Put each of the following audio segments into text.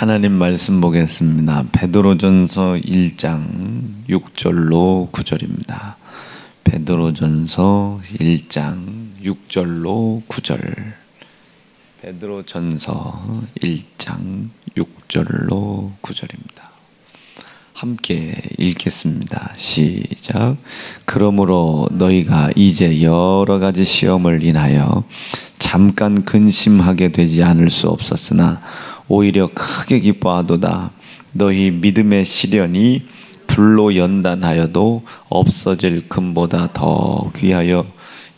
하나님 말씀 보겠습니다. 베드로전서 1장 6절로 9절입니다. 베드로전서 1장 6절로 9절. 베드로전서 1장 6절로 9절입니다. 함께 읽겠습니다. 시작. 그러므로 너희가 이제 여러 가지 시험을 인하여 잠깐 근심하게 되지 않을 수 없었으나 오히려 크게 기뻐하도다. 너희 믿음의 시련이 불로 연단하여도 없어질 금보다 더 귀하여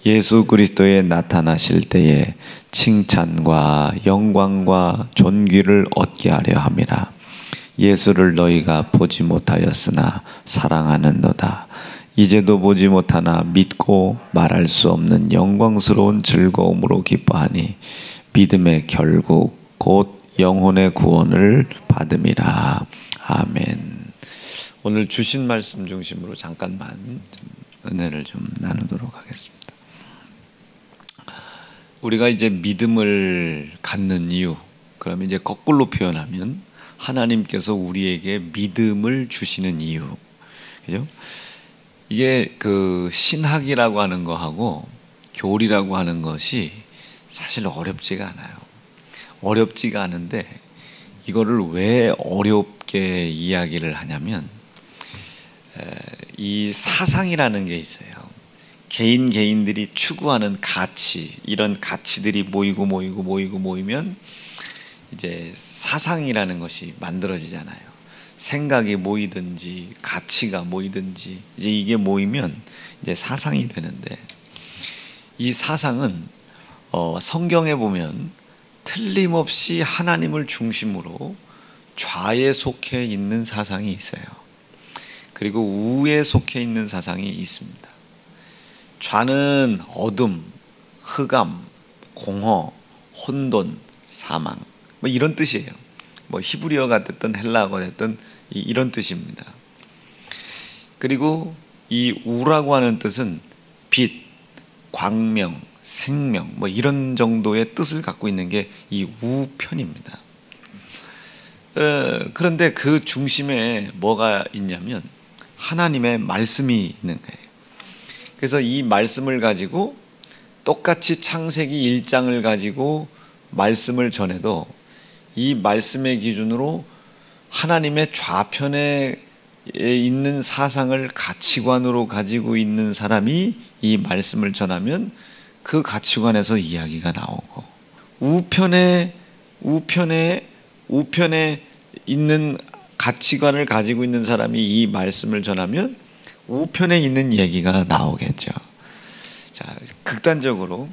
예수 그리스도에 나타나실 때에 칭찬과 영광과 존귀를 얻게 하려 함이라. 예수를 너희가 보지 못하였으나 사랑하는도다. 이제도 보지 못하나 믿고 말할 수 없는 영광스러운 즐거움으로 기뻐하니 믿음의 결국 곧 영혼의 구원을 받음이라. 아멘. 오늘 주신 말씀 중심으로 잠깐만 은혜를 좀 나누도록 하겠습니다. 우리가 이제 믿음을 갖는 이유, 그럼 이제 거꾸로 표현하면 하나님께서 우리에게 믿음을 주시는 이유, 그죠? 이게 그 신학이라고 하는 거하고 교리라고 하는 것이 사실 어렵지가 않아요. 어렵지가 않은데 이거를 왜 어렵게 이야기를 하냐면 이 사상이라는 게 있어요. 개인들이 추구하는 가치, 이런 가치들이 모이면 이제 사상이라는 것이 만들어지잖아요. 생각이 모이든지 가치가 모이든지 이제 이게 모이면 이제 사상이 되는데, 이 사상은 성경에 보면 틀림없이 하나님을 중심으로 좌에 속해 있는 사상이 있어요. 그리고 우에 속해 있는 사상이 있습니다. 좌는 어둠, 흑암, 공허, 혼돈, 사망, 뭐 이런 뜻이에요. 뭐 히브리어가 됐든 헬라어가 됐든 이런 뜻입니다. 그리고 이 우라고 하는 뜻은 빛, 광명, 생명, 뭐 이런 정도의 뜻을 갖고 있는 게 이 우편입니다. 그런데 그 중심에 뭐가 있냐면 하나님의 말씀이 있는 거예요. 그래서 이 말씀을 가지고 똑같이 창세기 1장을 가지고 말씀을 전해도 이 말씀의 기준으로 하나님의 좌편에 있는 사상을 가치관으로 가지고 있는 사람이 이 말씀을 전하면 그 가치관에서 이야기가 나오고, 우편에 있는 가치관을 가지고 있는 사람이 이 말씀을 전하면 우편에 있는 얘기가 나오겠죠. 자, 극단적으로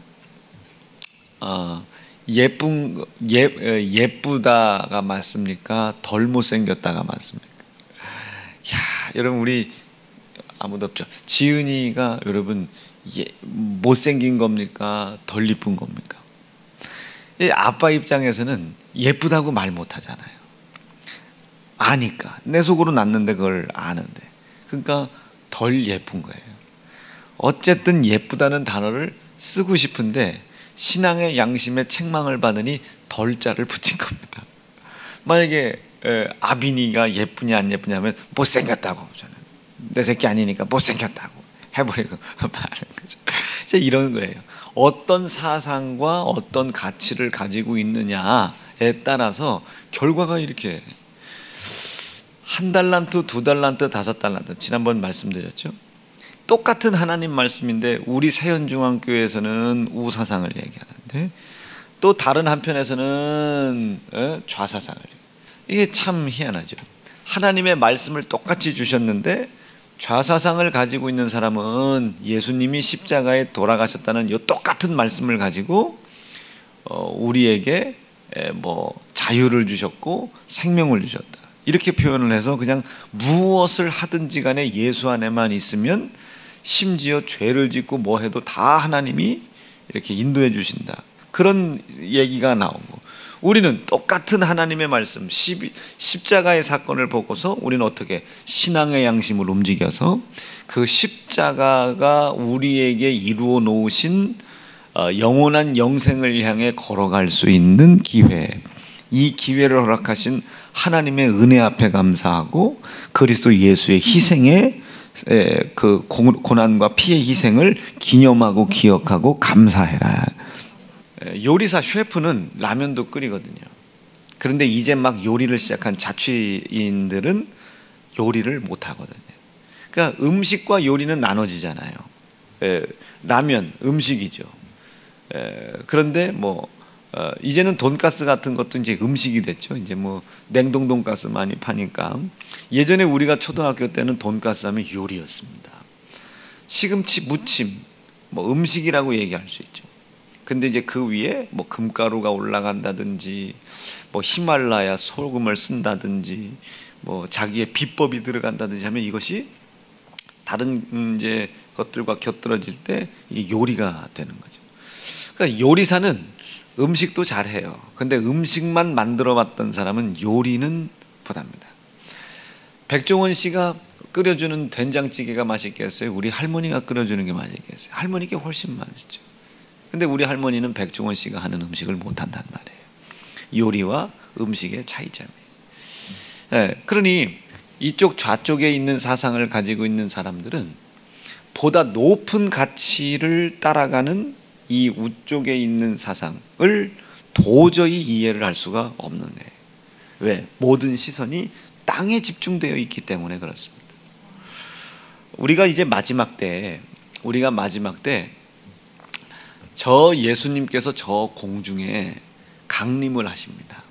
예쁘다가 맞습니까? 덜 못생겼다가 맞습니까? 야, 여러분, 우리 아무도 없죠. 지은이가 여러분 못생긴 겁니까? 덜 이쁜 겁니까? 아빠 입장에서는 예쁘다고 말 못하잖아요. 아니까. 내 속으로 났는데 그걸 아는데. 그러니까 덜 예쁜 거예요. 어쨌든 예쁘다는 단어를 쓰고 싶은데 신앙의 양심에 책망을 받으니 덜자를 붙인 겁니다. 만약에 아빈이가 예쁘냐 안 예쁘냐면 못생겼다고, 저는 내 새끼 아니니까 못생겼다고 해버리고 말하는 거죠. 이런 거예요. 어떤 사상과 어떤 가치를 가지고 있느냐에 따라서 결과가 이렇게 1달란트, 2달란트, 5달란트, 지난번 말씀드렸죠. 똑같은 하나님 말씀인데 우리 세현중앙교회에서는 우사상을 얘기하는데 또 다른 한편에서는 좌사상을. 이게 참 희한하죠. 하나님의 말씀을 똑같이 주셨는데 좌사상을 가지고 있는 사람은 예수님이 십자가에 돌아가셨다는 이 똑같은 말씀을 가지고 우리에게 뭐 자유를 주셨고 생명을 주셨다, 이렇게 표현을 해서 그냥 무엇을 하든지 간에 예수 안에만 있으면 심지어 죄를 짓고 뭐 해도 다 하나님이 이렇게 인도해 주신다, 그런 얘기가 나오고, 우리는 똑같은 하나님의 말씀, 십자가의 사건을 보고서 우리는 어떻게 신앙의 양심을 움직여서 그 십자가가 우리에게 이루어 놓으신 영원한 영생을 향해 걸어갈 수 있는 기회, 이 기회를 허락하신 하나님의 은혜 앞에 감사하고 그리스도 예수의 희생에 그 고난과 피의 희생을 기념하고 기억하고 감사해라. 요리사 셰프는 라면도 끓이거든요. 그런데 이제 막 요리를 시작한 자취인들은 요리를 못 하거든요. 그러니까 음식과 요리는 나눠지잖아요. 라면 음식이죠. 그런데 뭐 이제는 돈가스 같은 것도 이제 음식이 됐죠. 이제 뭐 냉동 돈가스 많이 파니까. 예전에 우리가 초등학교 때는 돈가스 하면 요리였습니다. 시금치 무침 뭐 음식이라고 얘기할 수 있죠. 근데 이제 그 위에 뭐 금가루가 올라간다든지 뭐 히말라야 소금을 쓴다든지 뭐 자기의 비법이 들어간다든지 하면 이것이 다른 이제 것들과 곁들여질 때 이게 요리가 되는 거죠. 그러니까 요리사는 음식도 잘해요. 근데 음식만 만들어 봤던 사람은 요리는 못합니다. 백종원 씨가 끓여주는 된장찌개가 맛있겠어요? 우리 할머니가 끓여주는 게 맛있겠어요? 할머니께 훨씬 맛있죠. 근데 우리 할머니는 백종원 씨가 하는 음식을 못한단 말이에요. 요리와 음식의 차이점이에요. 네, 그러니 이쪽 좌쪽에 있는 사상을 가지고 있는 사람들은 보다 높은 가치를 따라가는 이 우쪽에 있는 사상을 도저히 이해를 할 수가 없는 거예요. 왜? 모든 시선이 땅에 집중되어 있기 때문에 그렇습니다. 우리가 마지막 때 저 예수님께서 저 공중에 강림을 하십니다.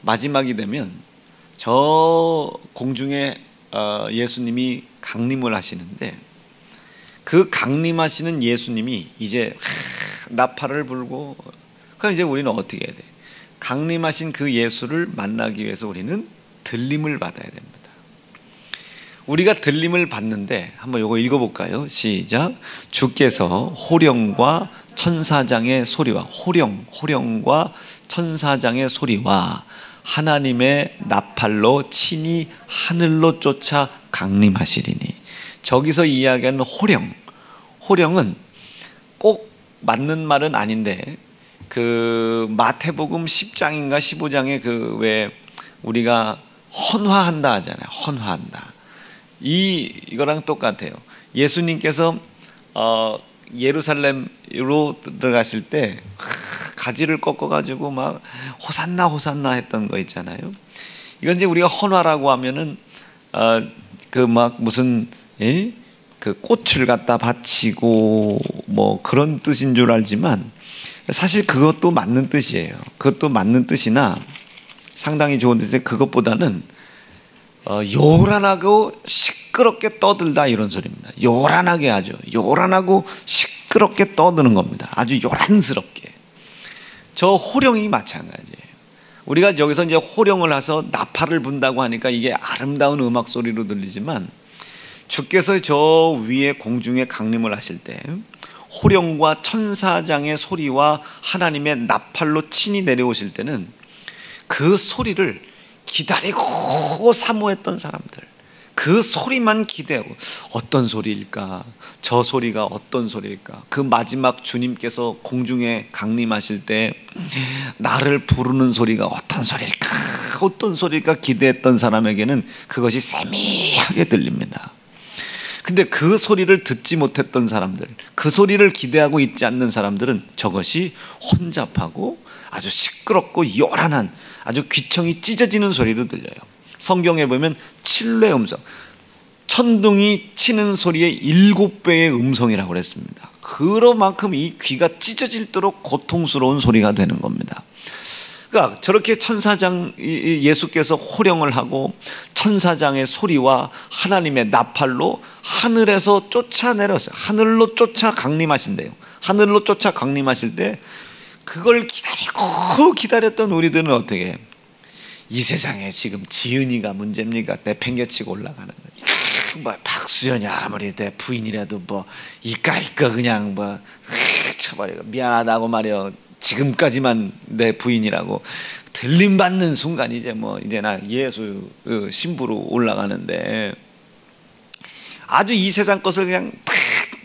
마지막이 되면 저 공중에 예수님이 강림을 하시는데 그 강림하시는 예수님이 이제 나팔을 불고, 그럼 이제 우리는 어떻게 해야 돼? 강림하신 그 예수를 만나기 위해서 우리는 들림을 받아야 됩니다. 우리가 들림을 받는데 한번 이거 읽어볼까요? 시작. 주께서 호령과 천사장의 소리와 호령과 천사장의 소리와 하나님의 나팔로 친히 하늘로 쫓아 강림하시리니. 저기서 이야기하는 호령은 꼭 맞는 말은 아닌데 그 마태복음 10장인가 15장에 그 왜 우리가 헌화한다 하잖아요. 헌화한다. 이거랑 똑같아요. 예수님께서 예루살렘으로 들어가실 때 가지를 꺾어가지고 막 호산나 호산나 했던 거 있잖아요. 이건 이제 우리가 헌화라고 하면은 그 막 무슨 그 꽃을 갖다 바치고 뭐 그런 뜻인 줄 알지만 사실 그것도 맞는 뜻이에요. 그것도 맞는 뜻이나 상당히 좋은 뜻인데 그것보다는 요란하고 시끄럽게 떠들다 이런 소리입니다. 요란하게 아주 요란하고 시끄럽게 떠드는 겁니다. 아주 요란스럽게. 저 호령이 마찬가지예요. 우리가 여기서 이제 호령을 해서 나팔을 분다고 하니까 이게 아름다운 음악 소리로 들리지만 주께서 저 위에 공중에 강림을 하실 때 호령과 천사장의 소리와 하나님의 나팔로 친히 내려오실 때는 그 소리를 기다리고 사모했던 사람들, 그 소리만 기대하고 어떤 소리일까? 저 소리가 어떤 소리일까? 그 마지막 주님께서 공중에 강림하실 때 나를 부르는 소리가 어떤 소리일까? 어떤 소리일까? 기대했던 사람에게는 그것이 세미하게 들립니다. 근데 그 소리를 듣지 못했던 사람들, 그 소리를 기대하고 있지 않는 사람들은 저것이 혼잡하고 아주 시끄럽고 요란한 아주 귀청이 찢어지는 소리로 들려요. 성경에 보면 칠레 음성, 천둥이 치는 소리의 7배의 음성이라고 그랬습니다. 그만큼 이 귀가 찢어질도록 고통스러운 소리가 되는 겁니다. 그러니까 저렇게 천사장 예수께서 호령을 하고 천사장의 소리와 하나님의 나팔로 하늘에서 쫓아내렸어요. 하늘로 쫓아 강림하신대요. 하늘로 쫓아 강림하실 때 그걸 기다렸던 우리들은 어떻게 해요? 이 세상에 지금 지은이가 문제입니까? 내팽개치고 올라가는 거지. 뭐 박수연이 아무리 내 부인이라도 뭐 이까 그냥 뭐 쳐버리고 미안하다고 말이요. 지금까지만 내 부인이라고 들림 받는 순간 이제 나 예수 신부로 올라가는데 아주 이 세상 것을 그냥 탁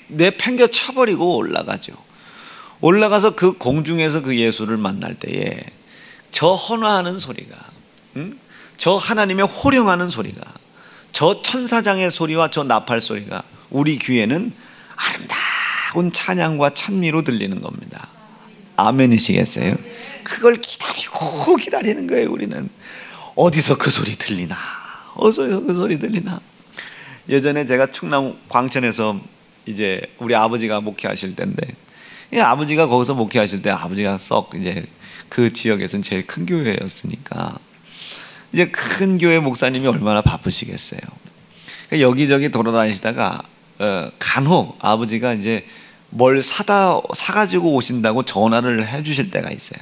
내팽겨 쳐버리고 올라가죠. 올라가서 그 공중에서 그 예수를 만날 때에 저 헌화하는 소리가, 저 하나님의 호령하는 소리가, 저 천사장의 소리와 저 나팔 소리가 우리 귀에는 아름다운 찬양과 찬미로 들리는 겁니다. 아멘이시겠어요? 그걸 기다리고 기다리는 거예요. 우리는 어디서 그 소리 들리나, 어디서 그 소리 들리나. 예전에 제가 충남 광천에서 이제 우리 아버지가 목회하실 때인데, 아버지가 거기서 목회하실 때 아버지가 썩 이제 그 지역에서는 제일 큰 교회였으니까 이제 큰 교회 목사님이 얼마나 바쁘시겠어요. 여기저기 돌아다니시다가 간혹 아버지가 이제 뭘 사가지고 오신다고 전화를 해주실 때가 있어요.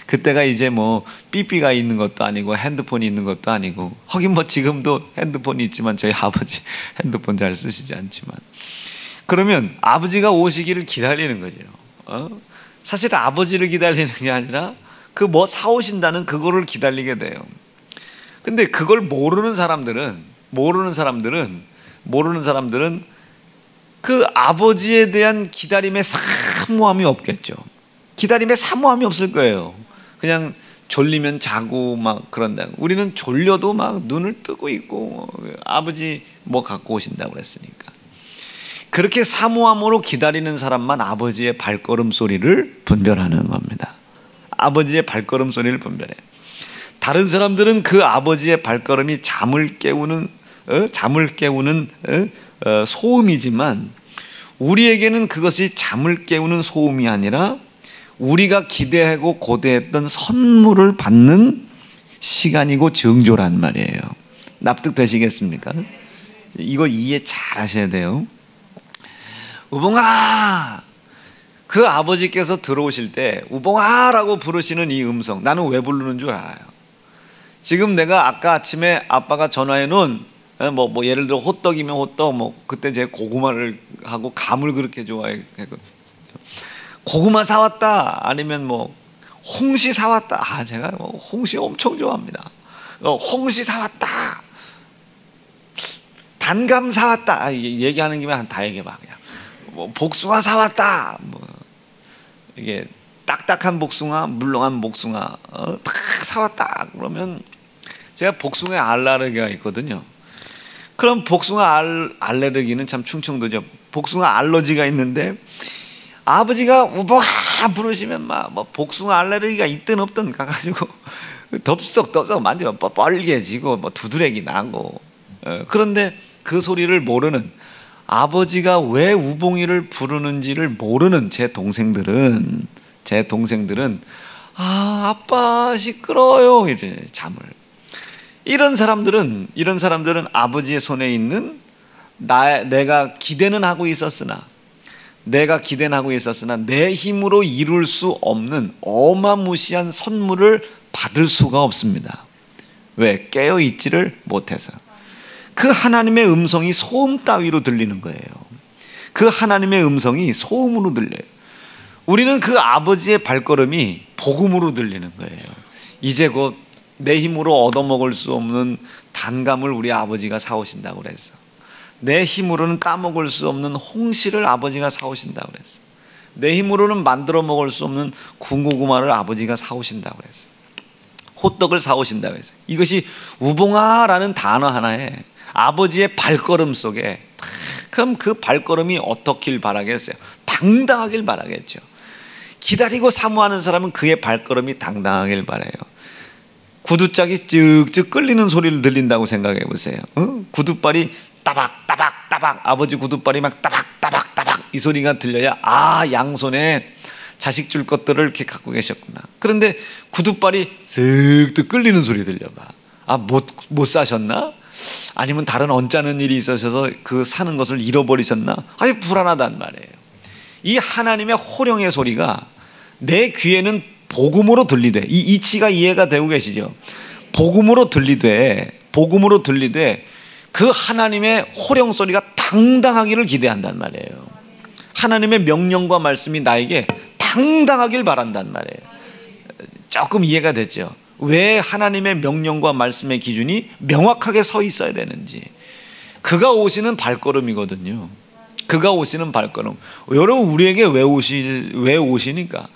그때가 이제 뭐 삐삐가 있는 것도 아니고 핸드폰이 있는 것도 아니고, 하긴 뭐 지금도 핸드폰이 있지만 저희 아버지 핸드폰 잘 쓰시지 않지만, 그러면 아버지가 오시기를 기다리는 거죠. 사실 아버지를 기다리는 게 아니라 그 뭐 사오신다는 그거를 기다리게 돼요. 근데 그걸 모르는 사람들은 그 아버지에 대한 기다림에 사모함이 없겠죠. 기다림에 사모함이 없을 거예요. 그냥 졸리면 자고 막 그런다. 우리는 졸려도 막 눈을 뜨고 있고, 아버지 뭐 갖고 오신다고 그랬으니까. 그렇게 사모함으로 기다리는 사람만 아버지의 발걸음 소리를 분별하는 겁니다. 아버지의 발걸음 소리를 분별해. 다른 사람들은 그 아버지의 발걸음이 잠을 깨우는 소음이지만, 우리에게는 그것이 잠을 깨우는 소음이 아니라 우리가 기대하고 고대했던 선물을 받는 시간이고 정조란 말이에요. 납득되시겠습니까? 이거 이해 잘 하셔야 돼요. 우봉아, 그 아버지께서 들어오실 때 우봉아라고 부르시는 이 음성, 나는 왜 부르는 줄 알아요. 지금 내가 아까 아침에 아빠가 전화해 놓은 뭐 예를 들어 호떡이면 호떡, 뭐 그때 제가 고구마를 하고 감을 그렇게 좋아했거든요. 고구마 사왔다, 아니면 뭐 홍시 사왔다. 제가 홍시 엄청 좋아합니다. 홍시 사왔다, 단감 사왔다. 얘기하는 김에 다 얘기해봐. 그냥 뭐 복숭아 사왔다, 뭐 이게 딱딱한 복숭아, 물렁한 복숭아 딱 사왔다. 그러면 제가 복숭아에 알레르기가 있거든요. 그럼 복숭아 알레르기는 참 충청도죠. 복숭아 알러지가 있는데 아버지가 우봉아 부르시면 막 뭐 복숭아 알레르기가 있든 없든 가가지고 덥석덥석 만지면 뻘개지고 뭐 두드레기 나고. 그런데 그 소리를 모르는, 아버지가 왜 우봉이를 부르는지를 모르는 제 동생들은 아빠 시끄러워요 이래 잠을. 이런 사람들은 아버지의 손에 있는 내가 기대는 하고 있었으나 내 힘으로 이룰 수 없는 어마무시한 선물을 받을 수가 없습니다. 왜? 깨어있지를 못해서. 그 하나님의 음성이 소음 따위로 들리는 거예요. 그 하나님의 음성이 소음으로 들려요. 우리는 그 아버지의 발걸음이 복음으로 들리는 거예요. 이제 곧 내 힘으로 얻어먹을 수 없는 단감을 우리 아버지가 사오신다고 그랬어. 내 힘으로는 따먹을 수 없는 홍시를 아버지가 사오신다고 그랬어. 내 힘으로는 만들어 먹을 수 없는 군고구마를 아버지가 사오신다고 그랬어. 호떡을 사오신다고 했어요. 이것이 우봉아라는 단어 하나에 아버지의 발걸음 속에, 그럼 그 발걸음이 어떻길 바라겠어요? 당당하길 바라겠죠. 기다리고 사모하는 사람은 그의 발걸음이 당당하길 바라요. 구두짝이 쭉쭉 끌리는 소리를 들린다고 생각해 보세요. 구두발이 따박따박따박, 아버지 구두발이 막 따박따박따박 이 소리가 들려야 양손에 자식 줄 것들을 이렇게 갖고 계셨구나. 그런데 구두발이 쓱 끌리는 소리 들려봐. 못 사셨나? 아니면 다른 언짢은 일이 있으셔서 그 사는 것을 잃어버리셨나? 불안하단 말이에요. 이 하나님의 호령의 소리가 내 귀에는 복음으로 들리되, 이 이치가 이해가 되고 계시죠? 복음으로 들리되 그 하나님의 호령 소리가 당당하기를 기대한단 말이에요. 하나님의 명령과 말씀이 나에게 당당하길 바란단 말이에요. 조금 이해가 됐죠? 왜 하나님의 명령과 말씀의 기준이 명확하게 서 있어야 되는지. 그가 오시는 발걸음이거든요. 그가 오시는 발걸음. 여러분, 우리에게 왜 오시니까?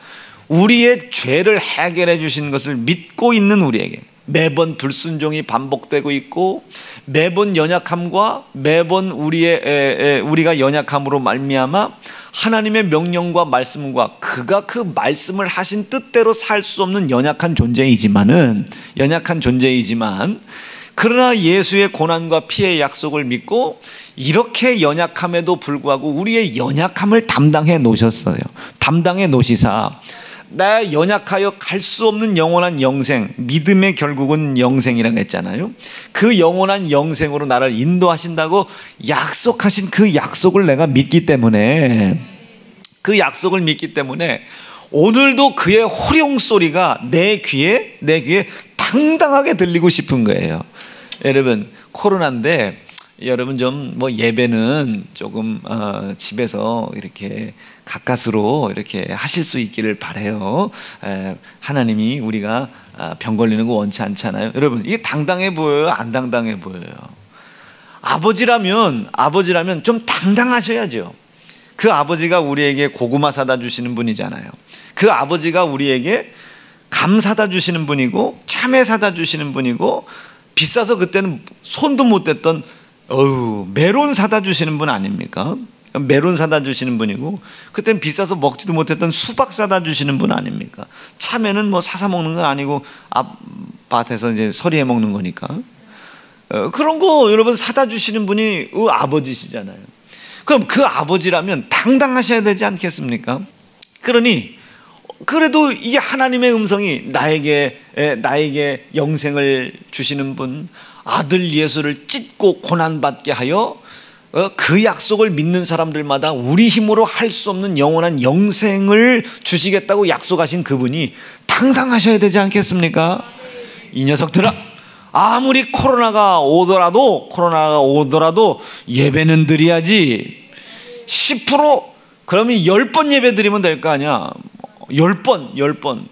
우리의 죄를 해결해 주신 것을 믿고 있는 우리에게 매번 불순종이 반복되고 있고, 매번 연약함과 매번 우리가 연약함으로 말미암아 하나님의 명령과 말씀과 그가 그 말씀을 하신 뜻대로 살 수 없는 연약한 존재이지만 그러나 예수의 고난과 피의 약속을 믿고 이렇게 연약함에도 불구하고 우리의 연약함을 담당해 놓으셨어요. 담당해 놓으시사 나 연약하여 갈 수 없는 영원한 영생, 믿음의 결국은 영생이라고 했잖아요. 그 영원한 영생으로 나를 인도하신다고 약속하신 그 약속을 내가 믿기 때문에, 그 약속을 믿기 때문에 오늘도 그의 호령 소리가 내 귀에 당당하게 들리고 싶은 거예요. 여러분, 코로나인데 여러분 좀 뭐 예배는 조금 집에서 이렇게 가까스로 이렇게 하실 수 있기를 바라요. 하나님이 우리가 병 걸리는 거 원치 않잖아요. 여러분, 이게 당당해 보여요? 안 당당해 보여요? 아버지라면 좀 당당하셔야죠. 그 아버지가 우리에게 고구마 사다 주시는 분이잖아요. 그 아버지가 우리에게 감 사다 주시는 분이고 참외 사다 주시는 분이고, 비싸서 그때는 손도 못 댔던 메론 사다 주시는 분 아닙니까? 메론 사다 주시는 분이고, 그때는 비싸서 먹지도 못했던 수박 사다 주시는 분 아닙니까? 참외는 뭐 사서 먹는 건 아니고 앞밭에서 이제 서리해 먹는 거니까. 그런 거 여러분 사다 주시는 분이 아버지시잖아요. 그럼 그 아버지라면 당당하셔야 되지 않겠습니까? 그러니 그래도 이게 하나님의 음성이 나에게 영생을 주시는 분, 아들 예수를 찢고 고난받게 하여 그 약속을 믿는 사람들마다 우리 힘으로 할 수 없는 영원한 영생을 주시겠다고 약속하신 그분이 당당하셔야 되지 않겠습니까? 이 녀석들아, 아무리 코로나가 오더라도 예배는 드려야지. 10% 그러면 10번 예배 드리면 될 거 아니야. 10번.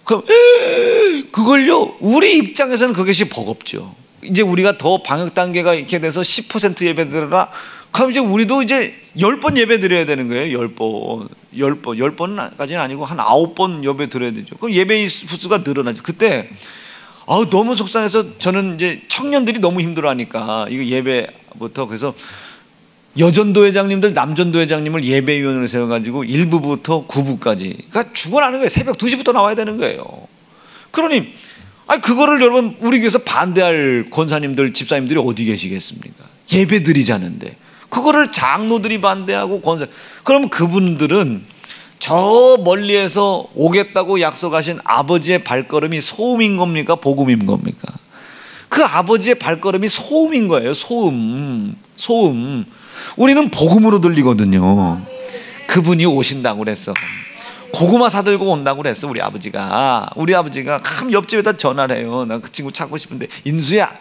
그럼 그걸요, 우리 입장에서는 그것이 버겁죠. 이제 우리가 더 방역 단계가 이렇게 돼서 10% 예배 드려라. 그럼 이제 우리도 이제 10번 예배 드려야 되는 거예요. 10번까지는 아니고 한 9번 예배 드려야 되죠. 그럼 예배 수가 늘어나죠. 그때 너무 속상해서 저는 이제 청년들이 너무 힘들어하니까 이거 예배부터, 그래서 여전도 회장님들, 남전도 회장님을 예배위원으로 세워가지고 1부부터 9부까지 그러니까 죽어나는 거예요. 새벽 2시부터 나와야 되는 거예요. 그러니 그거를 여러분 우리 교회에서 반대할 권사님들, 집사님들이 어디 계시겠습니까? 예배 드리자는데 그거를 장로들이 반대하고 그러면 그분들은 저 멀리에서 오겠다고 약속하신 아버지의 발걸음이 소음인 겁니까? 복음인 겁니까? 그 아버지의 발걸음이 소음인 거예요. 소음. 우리는 복음으로 들리거든요. 그분이 오신다고 그랬어. 고구마 사들고 온다고 그랬어. 우리 아버지가 참 옆집에다 전화를 해요. 나 그 친구 찾고 싶은데, 인수야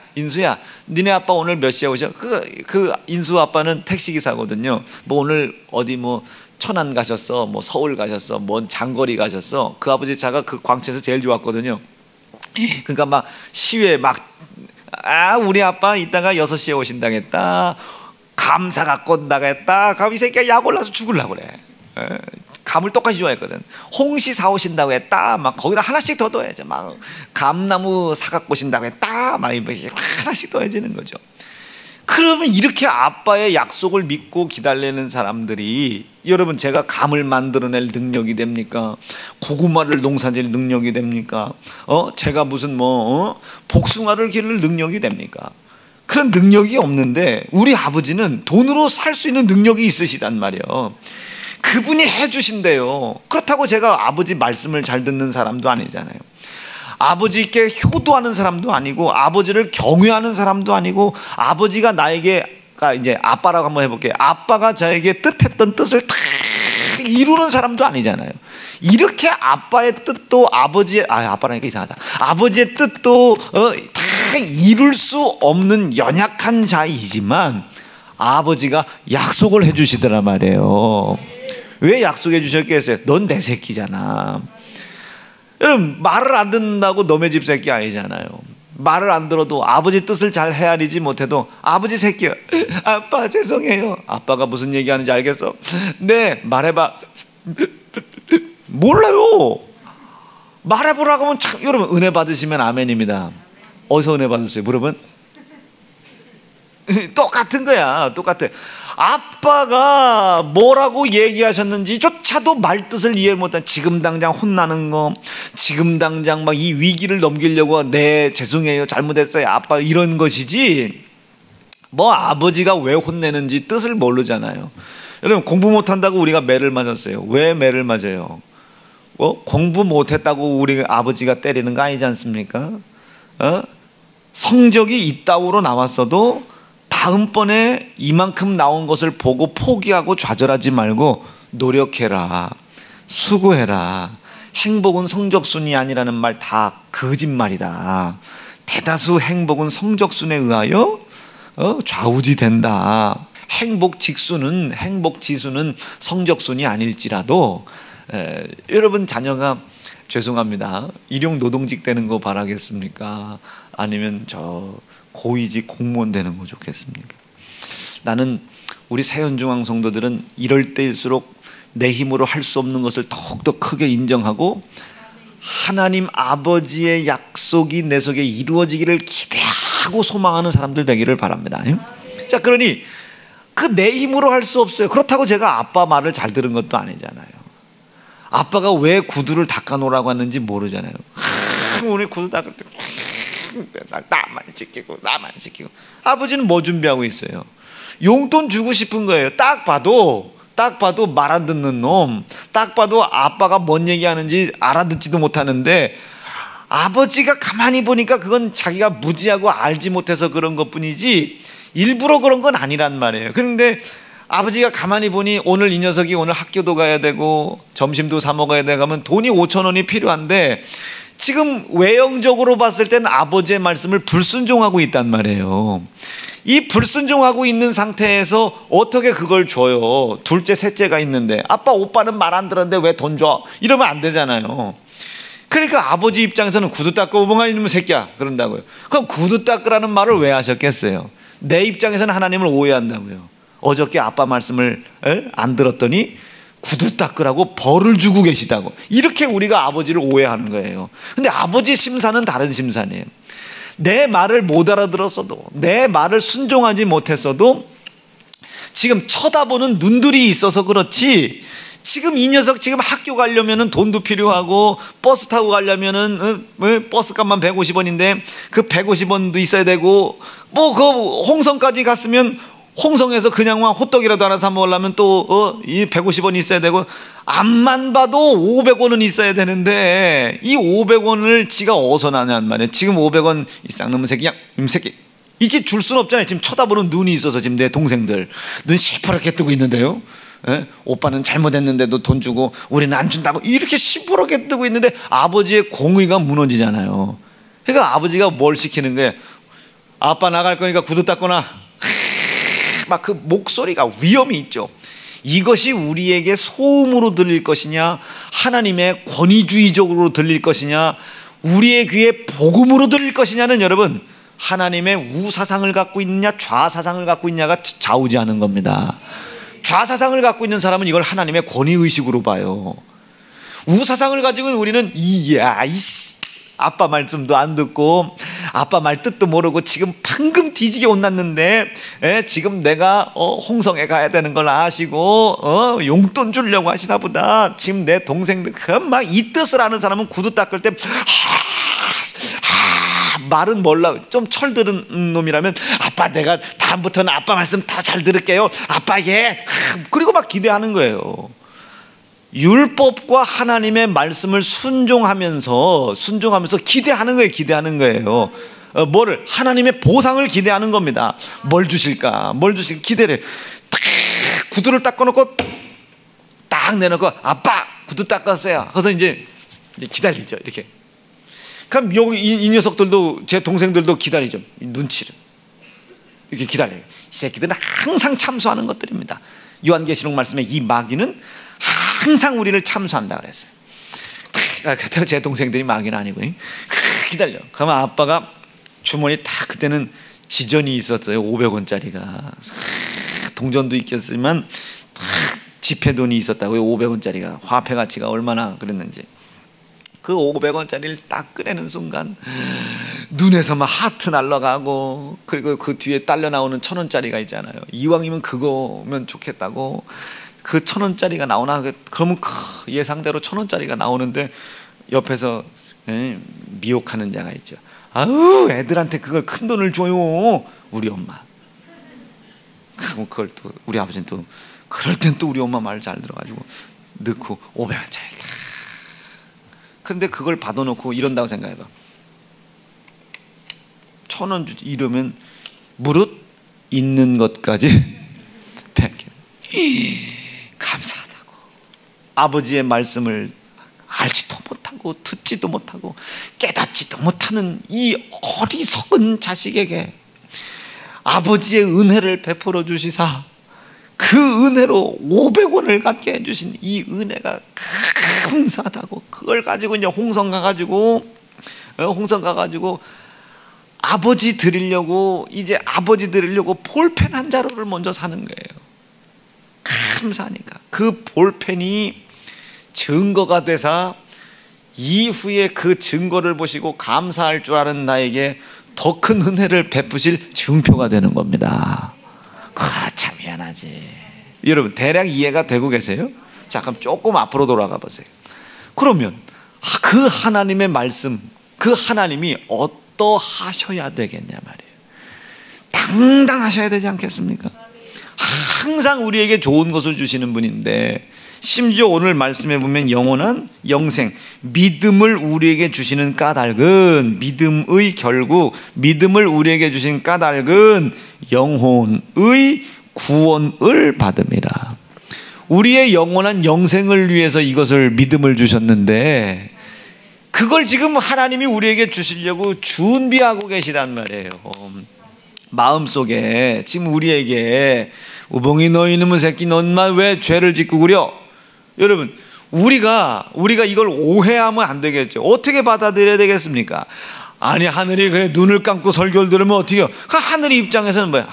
니네 아빠 오늘 몇 시에 오셔? 그 인수 아빠는 택시기사거든요. 뭐 오늘 어디 뭐 천안 가셨어, 뭐 서울 가셨어, 먼 장거리 가셨어. 그 아버지 차가 그 광천에서 제일 좋았거든요. 그러니까 막 시외 우리 아빠 이따가 6시에 오신다겠다. 감 사갖고 온다겠다. 그럼 이 새끼가 약 올라서 죽으려고 그래. 감을 똑같이 좋아했거든. 홍시 사오신다고 했다. 막 거기다 하나씩 더 넣어야죠. 막 감나무 사갖고 오신다고 했다. 막 하나씩 더해지는 거죠. 그러면 이렇게 아빠의 약속을 믿고 기다리는 사람들이, 여러분 제가 감을 만들어낼 능력이 됩니까? 고구마를 농사질 능력이 됩니까? 제가 무슨 복숭아를 기를 능력이 됩니까? 그런 능력이 없는데 우리 아버지는 돈으로 살 수 있는 능력이 있으시단 말이에요. 그분이 해주신대요. 그렇다고 제가 아버지 말씀을 잘 듣는 사람도 아니잖아요. 아버지께 효도하는 사람도 아니고, 아버지를 경외하는 사람도 아니고, 아버지가 나에게, 이제 아빠라고 한번 해볼게요. 아빠가 저에게 뜻했던 뜻을 다 이루는 사람도 아니잖아요. 이렇게 아빠의 뜻도 아빠라니까 이상하다. 아버지의 뜻도 다 이룰 수 없는 연약한 자이지만 아버지가 약속을 해주시더란 말이에요. 왜 약속해 주셨겠어요? 넌 내 새끼잖아. 여러분, 말을 안 듣는다고 너네 집 새끼 아니잖아요. 말을 안 들어도 아버지 뜻을 잘 헤아리지 못해도 아버지 새끼야. 아빠 죄송해요. 아빠가 무슨 얘기하는지 알겠어? 네, 말해봐. 몰라요. 말해보라고 하면 참, 여러분 은혜 받으시면 아멘입니다. 어디서 은혜 받았어요? 물어보면 똑같은 거야. 똑같아. 아빠가 뭐라고 얘기하셨는지조차도 말뜻을 이해 못한, 지금 당장 혼나는 거, 지금 당장 막 이 위기를 넘기려고 네 죄송해요 잘못했어요 아빠 이런 것이지, 뭐 아버지가 왜 혼내는지 뜻을 모르잖아요. 여러분 공부 못한다고 우리가 매를 맞았어요. 왜 매를 맞아요? 공부 못했다고 우리 아버지가 때리는 거 아니지 않습니까? 성적이 이따위로 나왔어도 다음번에 이만큼 나온 것을 보고 포기하고 좌절하지 말고 노력해라, 수고해라. 행복은 성적순이 아니라는 말 다 거짓말이다. 대다수 행복은 성적순에 의하여 좌우지된다. 행복 지수는 성적순이 아닐지라도 여러분 자녀가 죄송합니다 일용 노동직 되는 거 바라겠습니까? 아니면 저 고위직 공무원 되는 거 좋겠습니까? 나는 우리 세연중앙 성도들은 이럴 때일수록 내 힘으로 할 수 없는 것을 더욱더 크게 인정하고 하나님 아버지의 약속이 내 속에 이루어지기를 기대하고 소망하는 사람들 되기를 바랍니다. 자, 그러니 그 내 힘으로 할 수 없어요. 그렇다고 제가 아빠 말을 잘 들은 것도 아니잖아요. 아빠가 왜 구두를 닦아놓으라고 하는지 모르잖아요. 오늘 구두 닦을 때 나만 시키고 아버지는 뭐 준비하고 있어요? 용돈 주고 싶은 거예요. 딱 봐도 말 안 듣는 놈, 딱 봐도 아빠가 뭔 얘기하는지 알아듣지도 못하는데 아버지가 가만히 보니까 그건 자기가 무지하고 알지 못해서 그런 것뿐이지 일부러 그런 건 아니란 말이에요. 그런데 아버지가 가만히 보니 오늘 이 녀석이 오늘 학교도 가야 되고 점심도 사 먹어야 되고 하면 돈이 5,000원이 필요한데 지금 외형적으로 봤을 때는 아버지의 말씀을 불순종하고 있단 말이에요. 이 불순종하고 있는 상태에서 어떻게 그걸 줘요? 둘째 셋째가 있는데 아빠 오빠는 말 안 들었는데 왜 돈 줘? 이러면 안 되잖아요. 그러니까 아버지 입장에서는 구두 닦고 오봉아 이놈의 새끼야 그런다고요. 그럼 구두 닦으라는 말을 왜 하셨겠어요? 내 입장에서는 하나님을 오해한다고요. 어저께 아빠 말씀을 안 들었더니 구두 닦으라고 벌을 주고 계시다고. 이렇게 우리가 아버지를 오해하는 거예요. 근데 아버지 심사는 다른 심사네요. 내 말을 못 알아들었어도, 내 말을 순종하지 못했어도 지금 쳐다보는 눈들이 있어서 그렇지, 지금 이 녀석 지금 학교 가려면은 돈도 필요하고 버스 타고 가려면은 버스값만 150원인데 그 150원도 있어야 되고 뭐 그 홍성까지 갔으면 홍성에서 그냥만 호떡이라도 하나 사 먹으려면 또 이 150원이 있어야 되고 앞만 봐도 500원은 있어야 되는데 이 500원을 지가 어디서 나냔 말이에요. 지금 500원 이 쌍놈의 새끼, 이 새끼 이렇게 줄 수는 없잖아요. 지금 쳐다보는 눈이 있어서 지금 내 동생들 눈 시퍼렇게 뜨고 있는데요. 오빠는 잘못했는데도 돈 주고 우리는 안 준다고 이렇게 시퍼렇게 뜨고 있는데 아버지의 공의가 무너지잖아요. 그러니까 아버지가 뭘 시키는 거예요? 아빠 나갈 거니까 구두 닦거나 막 그 목소리가 위험이 있죠. 이것이 우리에게 소음으로 들릴 것이냐, 하나님의 권위주의적으로 들릴 것이냐, 우리의 귀에 복음으로 들릴 것이냐는 여러분 하나님의 우사상을 갖고 있느냐 좌사상을 갖고 있느냐가 좌우지하는 겁니다. 좌사상을 갖고 있는 사람은 이걸 하나님의 권위의식으로 봐요. 우사상을 가지고 우리는 이씨 아빠 말씀도 안 듣고 아빠 말 뜻도 모르고 지금 방금 뒤지게 혼났는데 지금 내가 홍성에 가야 되는 걸 아시고 용돈 주려고 하시나 보다. 지금 내 동생들 막 이 뜻을 아는 사람은 구두 닦을 때 말은 몰라 좀 철들은 놈이라면 아빠 내가 다음부터는 아빠 말씀 다 잘 들을게요 아빠 예 그리고 막 기대하는 거예요. 율법과 하나님의 말씀을 순종하면서 기대하는 거예요. 뭐를? 하나님의 보상을 기대하는 겁니다. 뭘 주실까? 기대를 딱 구두를 닦아놓고 딱 내놓고 아빠 구두 닦았어요. 그래서 이제 기다리죠. 이렇게. 그럼 여기 이 녀석들도 제 동생들도 기다리죠. 눈치를 이렇게 기다려요. 이 새끼들은 항상 참소하는 것들입니다. 요한계시록 말씀에 이 마귀는 항상 우리를 참소한다 그랬어요. 그때 제 동생들이 마귀는 아니고 기다려. 그러면 아빠가 주머니 딱 그때는 지전이 있었어요. 500원짜리가 동전도 있겠지만 지폐돈이 있었다고요. 500원짜리가 화폐 가치가 얼마나 그랬는지. 그 500원짜리를 딱 꺼내는 순간 눈에서 막 하트 날아가고, 그리고 그 뒤에 딸려 나오는 1000원짜리가 있잖아요. 이왕이면 그거면 좋겠다고 그 1000원짜리가 나오나, 그러면 예상대로 1000원짜리가 나오는데 옆에서 미혹하는 자가 있죠. 아우, 애들한테 그걸 큰 돈을 줘요. 우리 엄마. 그걸 또 우리 아버지는 또 그럴 땐 또 우리 엄마 말 잘 들어가지고 넣고 500원짜리 딱. 근데 그걸 받아놓고 이런다고 생각해봐. 1000원 주지 이러면 무릇 있는 것까지 뺏기는. 감사하다고 아버지의 말씀을 알지도 못하고 듣지도 못하고 깨닫지도 못하는 이 어리석은 자식에게 아버지의 은혜를 베풀어 주시사 그 은혜로 500원을 갖게 해주신 이 은혜가 감사하다고, 그걸 가지고 이제 홍성 가가지고 아버지 드리려고, 이제 아버지 드리려고 볼펜 한 자루를 먼저 사는 거예요. 감사하니까 그 볼펜이 증거가 되사 이후에 그 증거를 보시고 감사할 줄 아는 나에게 더 큰 은혜를 베푸실 증표가 되는 겁니다. 참 미안하지. 여러분 대략 이해가 되고 계세요? 자, 그럼 조금 앞으로 돌아가 보세요. 그러면 그 하나님의 말씀, 그 하나님이 어떠하셔야 되겠냐 말이에요. 당당하셔야 되지 않겠습니까? 항상 우리에게 좋은 것을 주시는 분인데, 심지어 오늘 말씀해 보면 영원한 영생, 믿음을 우리에게 주시는 까닭은, 믿음의 결국, 믿음을 우리에게 주신 까닭은 영혼의 구원을 받음이라. 우리의 영원한 영생을 위해서 이것을 믿음을 주셨는데, 그걸 지금 하나님이 우리에게 주시려고 준비하고 계시단 말이에요. 마음속에 지금 우리에게 우봉이 너 이놈의 새끼 너만 왜 죄를 짓고 그려? 여러분 우리가 이걸 오해하면 안 되겠죠. 어떻게 받아들여야 되겠습니까? 아니 하늘이 그냥 눈을 감고 설교를 들으면 어떻게 해요? 그 하늘의 입장에서는 뭐야?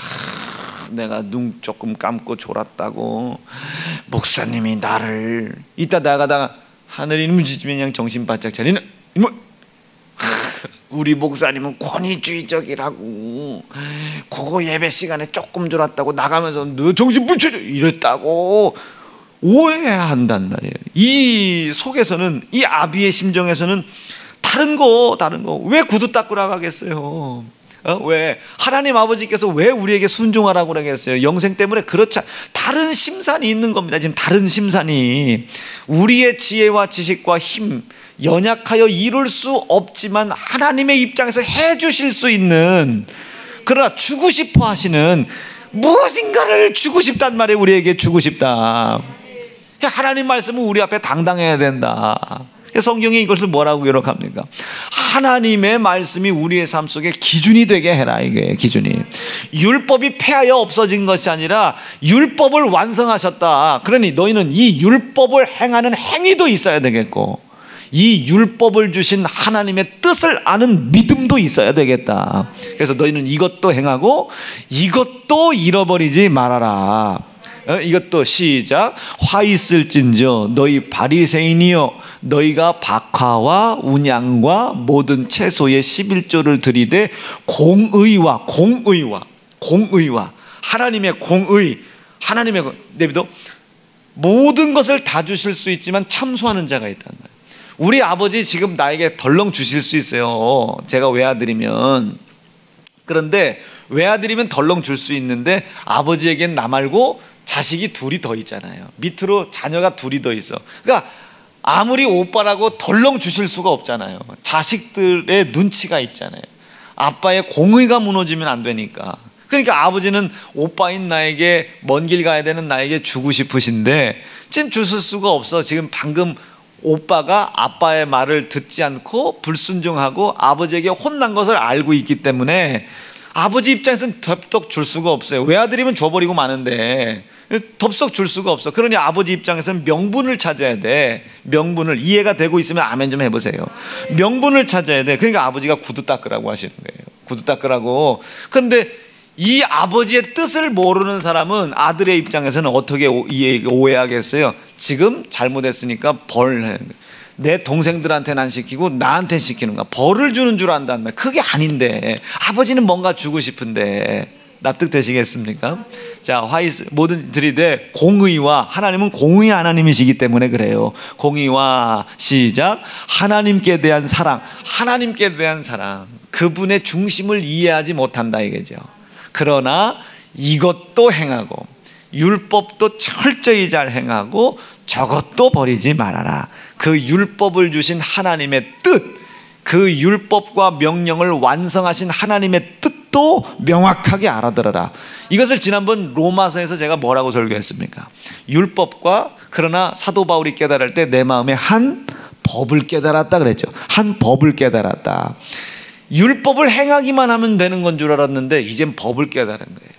내가 눈 조금 감고 졸았다고 목사님이 나를 이따 나가다가 하늘이 눈치면 그냥 정신 바짝 차리는 우리 목사님은 권위주의적이라고, 그거 예배 시간에 조금 졸았다고 나가면서 너 정신 못 차려 이랬다고 오해한단 말이에요. 이 속에서는, 이 아비의 심정에서는 다른 거 왜 구두 닦으러 가겠어요? 왜 하나님 아버지께서 왜 우리에게 순종하라고 그러겠어요? 영생 때문에. 그렇지, 다른 심산이 있는 겁니다. 지금 다른 심산이 우리의 지혜와 지식과 힘, 연약하여 이룰 수 없지만 하나님의 입장에서 해주실 수 있는, 그러나 주고 싶어 하시는 무엇인가를 주고 싶단 말이에요. 우리에게 주고 싶다. 하나님 말씀은 우리 앞에 당당해야 된다. 성경이 이것을 뭐라고 기록합니까? 하나님의 말씀이 우리의 삶 속에 기준이 되게 해라, 이게 기준이. 율법이 폐하여 없어진 것이 아니라 율법을 완성하셨다. 그러니 너희는 이 율법을 행하는 행위도 있어야 되겠고, 이 율법을 주신 하나님의 뜻을 아는 믿음도 있어야 되겠다. 그래서 너희는 이것도 행하고 이것도 잃어버리지 말아라. 이것도 시작. 화 있을진저 너희 바리새인이여, 너희가 박화와 운양과 모든 채소의 11조를 드리되 공의와 하나님의 공의, 하나님의 내비도 모든 것을 다 주실 수 있지만 참소하는 자가 있단 말이에요. 우리 아버지 지금 나에게 덜렁 주실 수 있어요. 제가 외아들이면. 그런데 외아들이면 덜렁 줄 수 있는데 아버지에겐 나 말고 자식이 둘이 더 있잖아요. 밑으로 자녀가 둘이 더 있어. 그러니까 아무리 오빠라고 덜렁 주실 수가 없잖아요. 자식들의 눈치가 있잖아요. 아빠의 공의가 무너지면 안 되니까. 그러니까 아버지는 오빠인 나에게, 먼 길 가야 되는 나에게 주고 싶으신데 지금 주실 수가 없어. 지금 방금 오빠가 아빠의 말을 듣지 않고 불순종하고 아버지에게 혼난 것을 알고 있기 때문에 아버지 입장에서는 덥석 줄 수가 없어요. 외아들이면 줘버리고 마는데 덥석 줄 수가 없어. 그러니 아버지 입장에서는 명분을 찾아야 돼. 명분을. 이해가 되고 있으면 아멘 좀 해보세요. 명분을 찾아야 돼. 그러니까 아버지가 구두 닦으라고 하시는 거예요. 구두 닦으라고. 그런데 이 아버지의 뜻을 모르는 사람은 아들의 입장에서는 어떻게 오해하겠어요? 지금 잘못했으니까 벌을 해야 돼. 내 동생들한테는 안 시키고 나한테 시키는 거야. 벌을 주는 줄 안다는 말. 그게 아닌데 아버지는 뭔가 주고 싶은데. 납득되시겠습니까? 자, 모든 들이대 공의와, 하나님은 공의 하나님이시기 때문에 그래요. 공의와 시작. 하나님께 대한 사랑, 하나님께 대한 사랑, 그분의 중심을 이해하지 못한다 이거죠. 그러나 이것도 행하고 율법도 철저히 잘 행하고 저것도 버리지 말아라. 그 율법을 주신 하나님의 뜻, 그 율법과 명령을 완성하신 하나님의 뜻도 명확하게 알아들어라. 이것을 지난번 로마서에서 제가 뭐라고 설교했습니까? 율법과, 그러나 사도 바울이 깨달을 때 내 마음에 한 법을 깨달았다 그랬죠. 한 법을 깨달았다. 율법을 행하기만 하면 되는 건 줄 알았는데 이젠 법을 깨달은 거예요.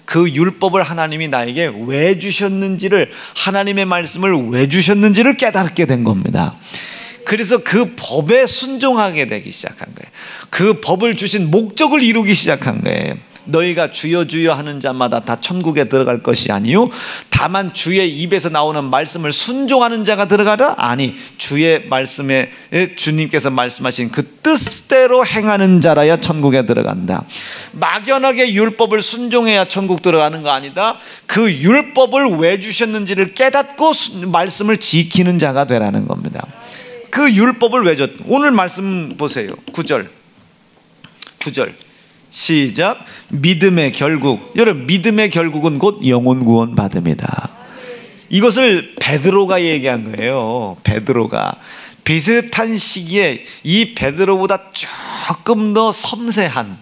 그 율법을 하나님이 나에게 왜 주셨는지를, 하나님의 말씀을 왜 주셨는지를 깨닫게 된 겁니다. 그래서 그 법에 순종하게 되기 시작한 거예요. 그 법을 주신 목적을 이루기 시작한 거예요. 너희가 주여 주여 하는 자마다 다 천국에 들어갈 것이 아니요 다만 주의 입에서 나오는 말씀을 순종하는 자가 들어가라? 아니, 주의 말씀에 주님께서 말씀하신 그 뜻대로 행하는 자라야 천국에 들어간다. 막연하게 율법을 순종해야 천국 들어가는 거 아니다. 그 율법을 왜 주셨는지를 깨닫고 말씀을 지키는 자가 되라는 겁니다. 그 율법을 왜 줬? 오늘 말씀 보세요. 9절 시작. 믿음의 결국, 여러분 믿음의 결국은 곧 영혼 구원 받음이다. 이것을 베드로가 얘기한 거예요. 베드로가 비슷한 시기에 이 베드로보다 조금 더 섬세한,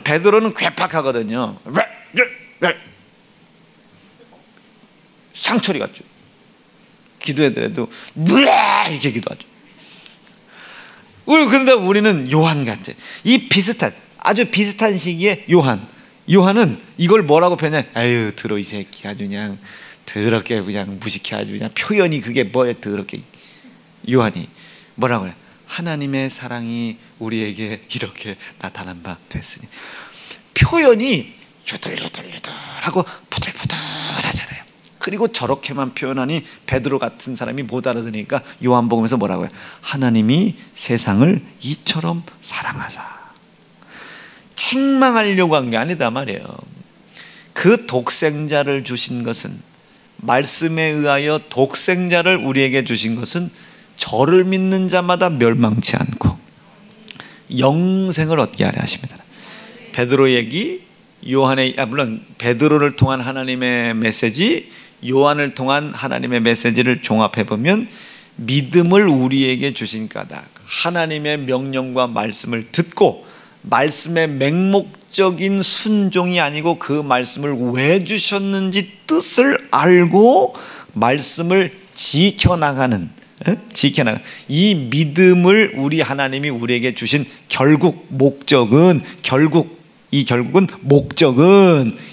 베드로는 괴팍하거든요. 상처리 같죠. 기도해드려도 이렇게 기도하죠. 그런데 우리는 요한 같아. 이 아주 비슷한 시기에 요한은 이걸 뭐라고 표현해? 아유 더러 이 새끼 아주 그냥 더럽게 그냥 무식해 아주 그냥 표현이 그게 뭐야 더럽게. 요한이 뭐라고 그래? 하나님의 사랑이 우리에게 이렇게 나타난 바 됐으니. 표현이 유들유들하고 부들부들하잖아요. 그리고 저렇게만 표현하니 베드로 같은 사람이 못 알아들으니까 요한복음에서 뭐라고 해요? 하나님이 세상을 이처럼 사랑하사. 책망하려고 한 게 아니다 말이에요. 그 독생자를 주신 것은, 말씀에 의하여 독생자를 우리에게 주신 것은 저를 믿는 자마다 멸망치 않고 영생을 얻게 하려 하십니다. 베드로 얘기, 물론 베드로를 통한 하나님의 메시지, 요한을 통한 하나님의 메시지를 종합해보면 믿음을 우리에게 주신 까닭, 하나님의 명령과 말씀을 듣고 말씀의 맹목적인 순종이 아니고 그 말씀을 왜 주셨는지 뜻을 알고 말씀을 지켜나가는 이 믿음을 우리 하나님이 우리에게 주신 목적은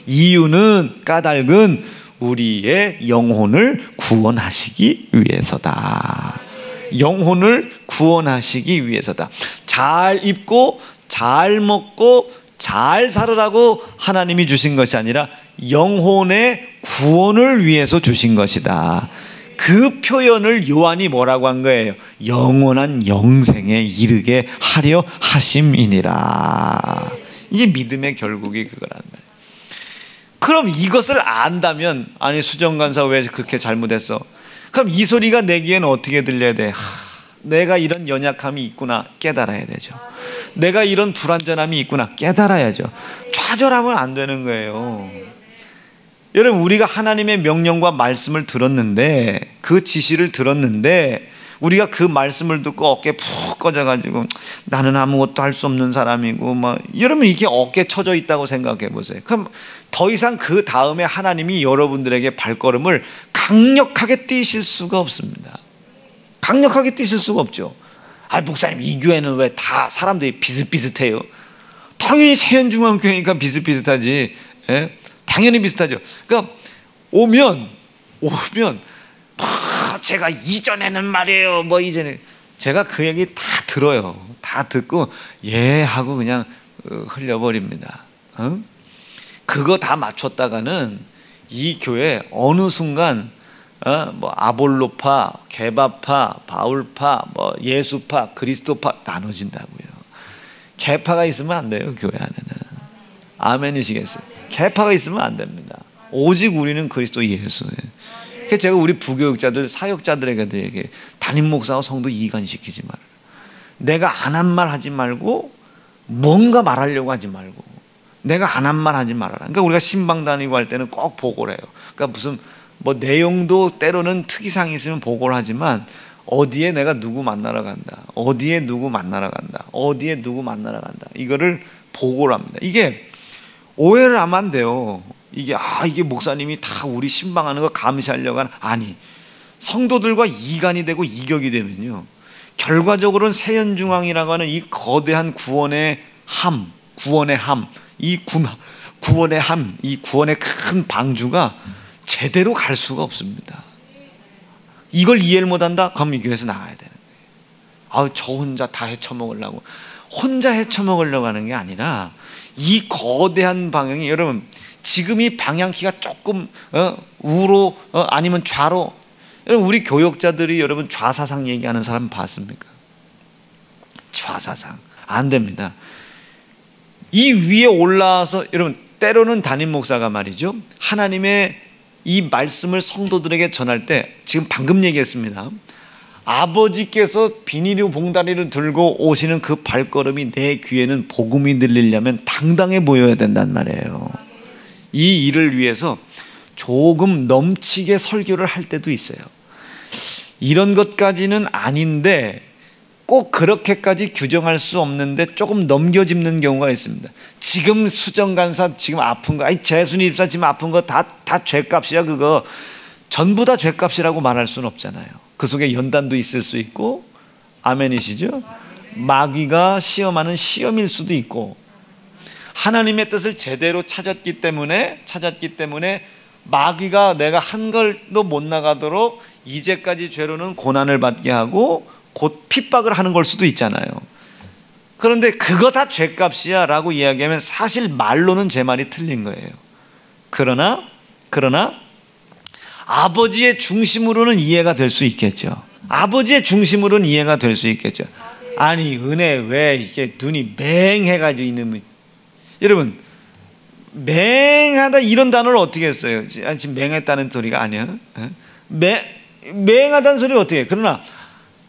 이유는 까닭은 우리의 영혼을 구원하시기 위해서다. 영혼을 구원하시기 위해서다. 잘 입고 잘 먹고 잘 살으라고 하나님이 주신 것이 아니라 영혼의 구원을 위해서 주신 것이다. 그 표현을 요한이 뭐라고 한 거예요? 영원한 영생에 이르게 하려 하심이니라. 이게 믿음의 결국이 그거란 말이에요. 그럼 이것을 안다면, 아니 수정간사 왜 그렇게 잘못했어? 그럼 이 소리가 내기에는 어떻게 들려야 돼? 내가 이런 연약함이 있구나 깨달아야 되죠. 내가 이런 불완전함이 있구나 깨달아야죠. 좌절하면 안 되는 거예요. 여러분, 우리가 하나님의 명령과 말씀을 들었는데, 그 지시를 들었는데 우리가 그 말씀을 듣고 어깨 푹 꺼져가지고 나는 아무것도 할 수 없는 사람이고 여러분 이게 어깨 쳐져 있다고 생각해 보세요. 그럼 더 이상 그 다음에 하나님이 여러분들에게 발걸음을 강력하게 띄실 수가 없습니다. 강력하게 띄실 수가 없죠. 목사님 이 교회는 왜 다 사람들이 비슷비슷해요? 당연히 세연중앙교회니까 비슷비슷하지. 예? 당연히 비슷하죠. 그러니까 오면 제가 이전에는 말이에요 이전에 제가 그 얘기 다 들어요. 다 듣고 예 하고 그냥 흘려버립니다. 그거 다 맞췄다가는 이 교회 어느 순간 뭐 아볼로파, 개바파, 바울파, 뭐 예수파, 그리스도파 나눠진다고요. 개파가 있으면 안 돼요, 교회 안에는. 아멘이시겠어요? 개파가 있으면 안 됩니다. 오직 우리는 그리스도 예수예요. 그래서 제가 우리 부교육자들, 사역자들에게도 얘기해요. 담임 목사와 성도 이간시키지 말아라. 내가 안 한 말 하지 말고 뭔가 말하려고 하지 말고, 내가 안 한 말 하지 말아라. 그러니까 우리가 신방 다니고 할 때는 꼭 보고를 해요. 그러니까 무슨 뭐 내용도 때로는 특이사항이 있으면 보고를 하지만, 어디에 내가 누구 만나러 간다, 어디에 누구 만나러 간다, 어디에 누구 만나러 간다, 이거를 보고를 합니다. 이게 오해를 하면 안 돼요. 이게 목사님이 다 우리 신방하는 거 감시하려고 하는, 아니, 성도들과 이간이 되고 이격이 되면요, 결과적으로는 세연중앙이라고 하는 이 거대한 구원의 함, 이 구원의 큰 방주가 제대로 갈 수가 없습니다. 이걸 이해를 못한다? 그럼 이 교회에서 나가야 되는 거예요. 저 혼자 다 헤쳐먹으려고, 혼자 헤쳐먹으려고 하는 게 아니라, 이 거대한 방향이, 여러분 지금 이 방향키가 조금 우로 아니면 좌로, 여러분 우리 교역자들이 여러분 좌사상 얘기하는 사람 봤습니까? 좌사상 안 됩니다. 이 위에 올라와서, 여러분 때로는 담임 목사가 말이죠, 하나님의 이 말씀을 성도들에게 전할 때, 지금 방금 얘기했습니다. 아버지께서 비닐류 봉다리를 들고 오시는 그 발걸음이 내 귀에는 복음이 들리려면 당당해 보여야 된단 말이에요. 이 일을 위해서 조금 넘치게 설교를 할 때도 있어요. 이런 것까지는 아닌데 꼭 그렇게까지 규정할 수 없는데 조금 넘겨짚는 경우가 있습니다. 지금 수정간사 지금 아픈 거, 재순이 입사 지금 아픈 거 다 죄값이야. 그거 전부 다 죄값이라고 말할 수는 없잖아요. 그 속에 연단도 있을 수 있고, 아멘이시죠? 마귀가 시험하는 시험일 수도 있고, 하나님의 뜻을 제대로 찾았기 때문에 마귀가 내가 한 걸도 못 나가도록 이제까지 죄로는 고난을 받게 하고 곧 핍박을 하는 걸 수도 있잖아요. 그런데 그거 다 죄값이야 라고 이야기하면 사실 말로는 제 말이 틀린 거예요. 그러나 아버지의 중심으로는 이해가 될 수 있겠죠. 아버지의 중심으로는 이해가 될 수 있겠죠. 아니, 은혜 왜 이렇게 눈이 맹해가지고 있는, 여러분 맹하다 이런 단어를 어떻게 했어요? 지금 맹했다는 소리가 아니야. 맹하다는 소리 어떻게 해? 그러나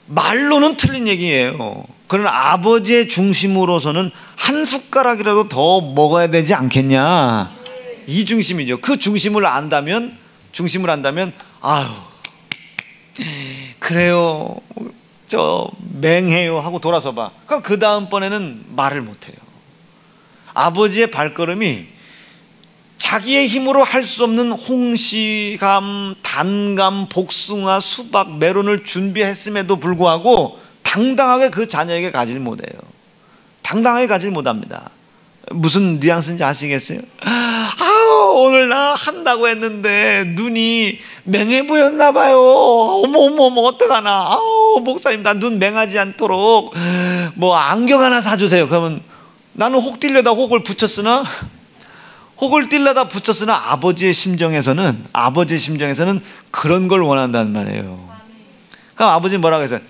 말로는 틀린 얘기예요. 그러나 아버지의 중심으로서는 한 숟가락이라도 더 먹어야 되지 않겠냐, 이 중심이죠. 그 중심을 안다면 아유 그래요, 저 맹해요 하고 돌아서 봐. 그럼 그 다음번에는 말을 못해요. 아버지의 발걸음이 자기의 힘으로 할 수 없는 홍시감, 단감, 복숭아, 수박, 메론을 준비했음에도 불구하고 당당하게 그 자녀에게 가지를 못해요. 당당하게 가지를 못합니다. 무슨 뉘앙스인지 아시겠어요? 오늘 나 한다고 했는데 눈이 맹해 보였나 봐요. 어머 어떡하나. 목사님 나 눈 맹하지 않도록 뭐 안경 하나 사주세요. 그러면 나는 혹 뛸려다 혹을 붙였으나 아버지의 심정에서는 그런 걸 원한단 말이에요. 그럼 아버지 뭐라고 했어요?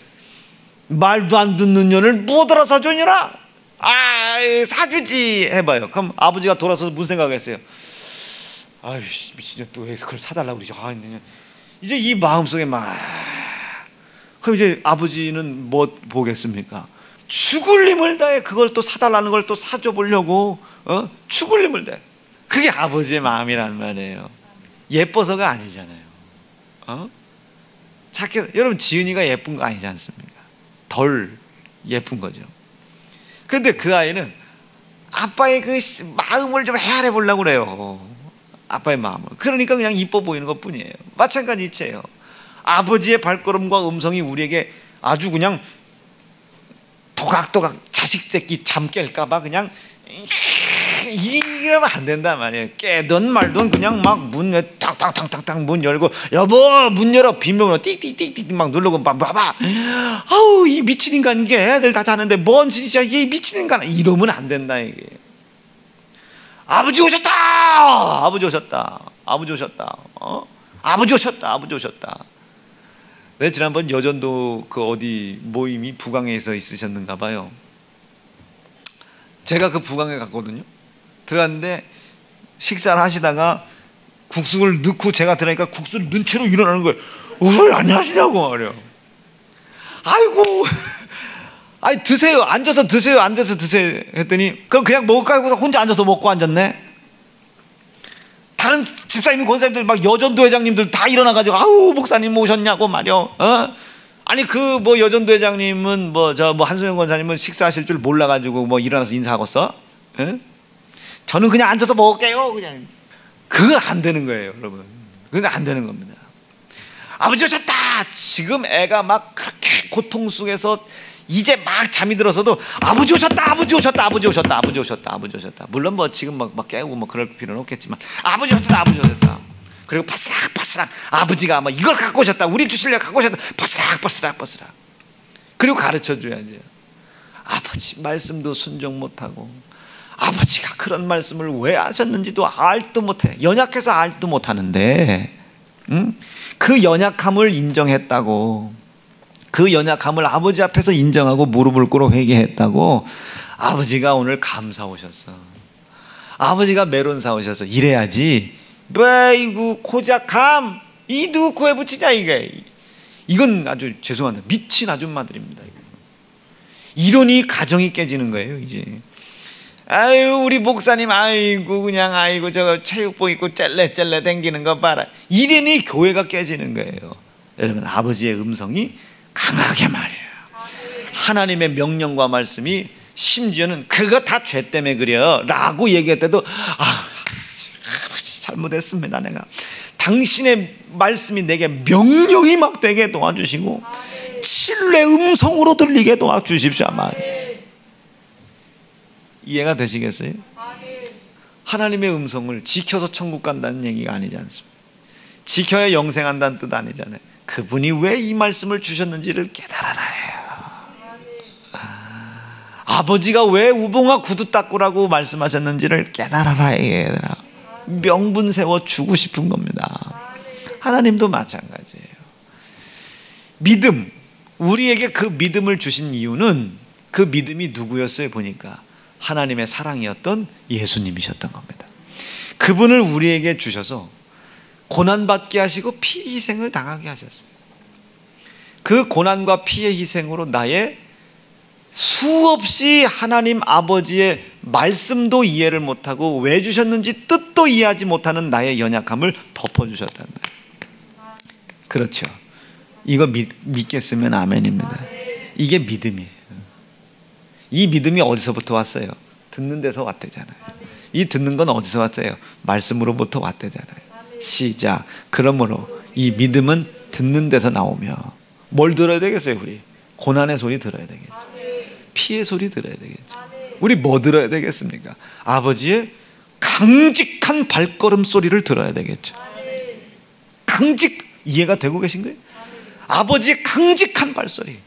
말도 안 듣는 년을 뭐더라 사주니라? 사주지 해봐요. 그럼 아버지가 돌아서서 무슨 생각했어요? 아유 미친년 또 왜 그걸 사달라고 그러지? 이제 이 마음속에 그럼 이제 아버지는 뭐 보겠습니까? 죽을 힘을 다해 그걸 또 사달라는 걸 또 사줘 보려고 죽을 힘을 다해. 그게 아버지의 마음이란 말이에요. 예뻐서가 아니잖아요. 여러분 지은이가 예쁜 거 아니지 않습니까? 덜 예쁜 거죠. 그런데 그 아이는 아빠의 그 마음을 좀 헤아려 보려고 그래요. 아빠의 마음을. 그러니까 그냥 이뻐 보이는 것 뿐이에요. 마찬가지 이체예요. 아버지의 발걸음과 음성이 우리에게 아주 그냥 도각도각 자식 새끼 잠 깰까봐 그냥 이러면 안 된단 말이에요. 깨든 말든 그냥 막 문 탕탕탕탕탕 문 열고 여보 문 열어 비밀번호 띡띡띡띡 막 누르고 봐봐. 아우 이 미친 인간 이게 애들 다 자는데 뭔 짓이야 이 미친 인간, 이러면 안 된다 이게. 아버지 오셨다! 아버지 오셨다! 아버지 오셨다! 아버지 오셨다! 아버지 오셨다! 네, 지난번 여전도 그 어디 모임이 부강에서 있으셨는가 봐요. 제가 그 부강에 갔거든요. 들어갔는데 식사를 하시다가 국수를 넣고 제가 들어가니까 국수를 넣은 채로 일어나는 거예요. 왜 안녕하시냐고 말이에요. 아이고, 아니 드세요. 앉아서 드세요. 앉아서 드세요. 했더니 그럼 그냥 먹을까 하고 혼자 앉아서 먹고 앉았네. 다른 집사님, 권사님들 막 여전도 회장님들 다 일어나가지고 아우 목사님 오셨냐고 말이요. 아니 그 뭐 여전도 회장님은 뭐 저 뭐 한소영 권사님은 식사하실 줄 몰라가지고 뭐 일어나서 인사하겠어? 저는 그냥 앉아서 먹을게요. 그냥 그건 안 되는 거예요, 여러분. 그건 안 되는 겁니다. 아버지 오셨다. 지금 애가 막 그렇게 고통 속에서 이제 막 잠이 들어서도 아버지 오셨다, 아버지 오셨다, 아버지 오셨다, 아버지 오셨다, 아버지 오셨다. 물론 뭐 지금 막 깨우고 뭐 그럴 필요는 없겠지만 아버지 오셨다, 아버지 오셨다. 그리고 바스락바스락 아버지가 막 이걸 갖고 오셨다, 우리 주실래 갖고 오셨다, 바스락바스락. 그리고 가르쳐 줘야지. 아버지 말씀도 순종 못하고 아버지가 그런 말씀을 왜 하셨는지도 알지도 못해. 연약해서 알지도 못하는데 그 연약함을 인정했다고, 그 연약함을 아버지 앞에서 인정하고 무릎을 꿇어 회개했다고 아버지가 오늘 감사 오셨어. 아버지가 메론 사 오셔서 이래야지. 아이고 고작함 이두 코에 붙이자. 이건 아주 죄송합니다. 미친 아줌마들입니다. 이러니 가정이 깨지는 거예요. 이제 아유 우리 목사님 아이고 그냥 아이고 저 체육복 입고 짤레짤레 댕기는 거 봐라. 이러니 교회가 깨지는 거예요. 여러분, 아버지의 음성이 강하게 말해요. 하나님의 명령과 말씀이 심지어는 그거 다 죄 때문에 그래요 라고 얘기할 때도 아버지 잘못했습니다. 내가 당신의 말씀이 내게 명령이 막 되게 도와주시고 진리의 음성으로 들리게 도와주십시오. 아마 이해가 되시겠어요? 하나님의 음성을 지켜서 천국 간다는 얘기가 아니지 않습니까? 지켜야 영생한다는 뜻 아니잖아요. 그분이 왜 이 말씀을 주셨는지를 깨달아라 해요. 아버지가 왜 우봉아 구두 닦으라고 말씀하셨는지를 깨달아라 해요. 명분 세워 주고 싶은 겁니다. 하나님도 마찬가지예요. 믿음, 우리에게 그 믿음을 주신 이유는 그 믿음이 누구였어요? 보니까 하나님의 사랑이었던 예수님이셨던 겁니다. 그분을 우리에게 주셔서 고난받게 하시고 피 희생을 당하게 하셨어요. 그 고난과 피의 희생으로 나의 수없이 하나님 아버지의 말씀도 이해를 못하고 왜 주셨는지 뜻도 이해하지 못하는 나의 연약함을 덮어주셨단 말이에요. 그렇죠. 이거 믿겠으면 아멘입니다. 이게 믿음이에요. 이 믿음이 어디서부터 왔어요? 듣는 데서 왔대잖아요. 이 듣는 건 어디서 왔어요? 말씀으로부터 왔대잖아요. 시작. 그러므로 이 믿음은 듣는 데서 나오며 뭘 들어야 되겠어요? 우리 고난의 소리 들어야 되겠죠. 피의 소리 들어야 되겠죠. 우리 뭐 들어야 되겠습니까? 아버지의 강직한 발걸음 소리를 들어야 되겠죠. 강직, 이해가 되고 계신 거예요? 아버지의 강직한 발소리,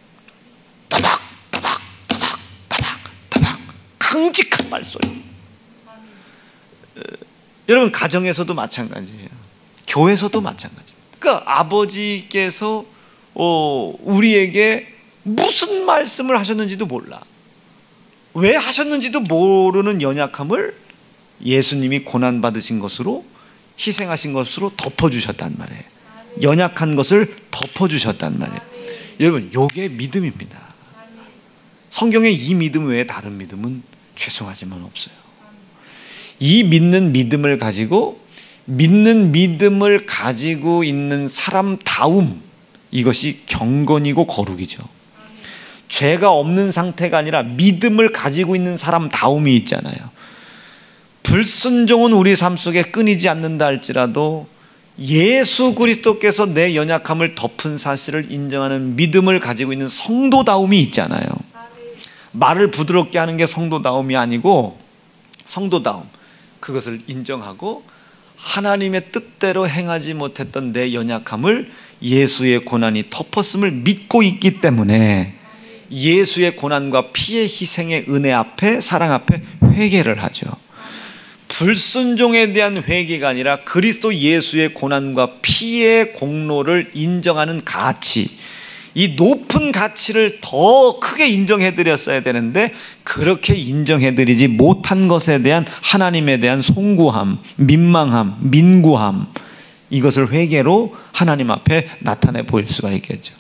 따박 따박 따박 따박 따박, 강직한 발소리. 여러분, 가정에서도 마찬가지예요. 교회에서도 마찬가지입니다. 그러니까 아버지께서 우리에게 무슨 말씀을 하셨는지도 몰라, 왜 하셨는지도 모르는 연약함을 예수님이 고난받으신 것으로, 희생하신 것으로 덮어주셨단 말이에요. 연약한 것을 덮어주셨단 말이에요. 여러분, 이게 믿음입니다. 성경에 이 믿음 외에 다른 믿음은 죄송하지만 없어요. 이 믿는 믿음을 가지고 있는 사람다움, 이것이 경건이고 거룩이죠. 죄가 없는 상태가 아니라 믿음을 가지고 있는 사람다움이 있잖아요. 불순종은 우리 삶 속에 끊이지 않는다 할지라도 예수 그리스도께서 내 연약함을 덮은 사실을 인정하는 믿음을 가지고 있는 성도다움이 있잖아요. 말을 부드럽게 하는 게 성도다움이 아니고, 성도다움, 그것을 인정하고 하나님의 뜻대로 행하지 못했던 내 연약함을 예수의 고난이 덮었음을 믿고 있기 때문에 예수의 고난과 피의 희생의 은혜 앞에, 사랑 앞에 회개를 하죠. 불순종에 대한 회개가 아니라 그리스도 예수의 고난과 피의 공로를 인정하는 가치, 이 높은 가치를 더 크게 인정해 드렸어야 되는데 그렇게 인정해 드리지 못한 것에 대한 하나님에 대한 송구함, 민망함, 민구함, 이것을 회개로 하나님 앞에 나타내 보일 수가 있겠죠.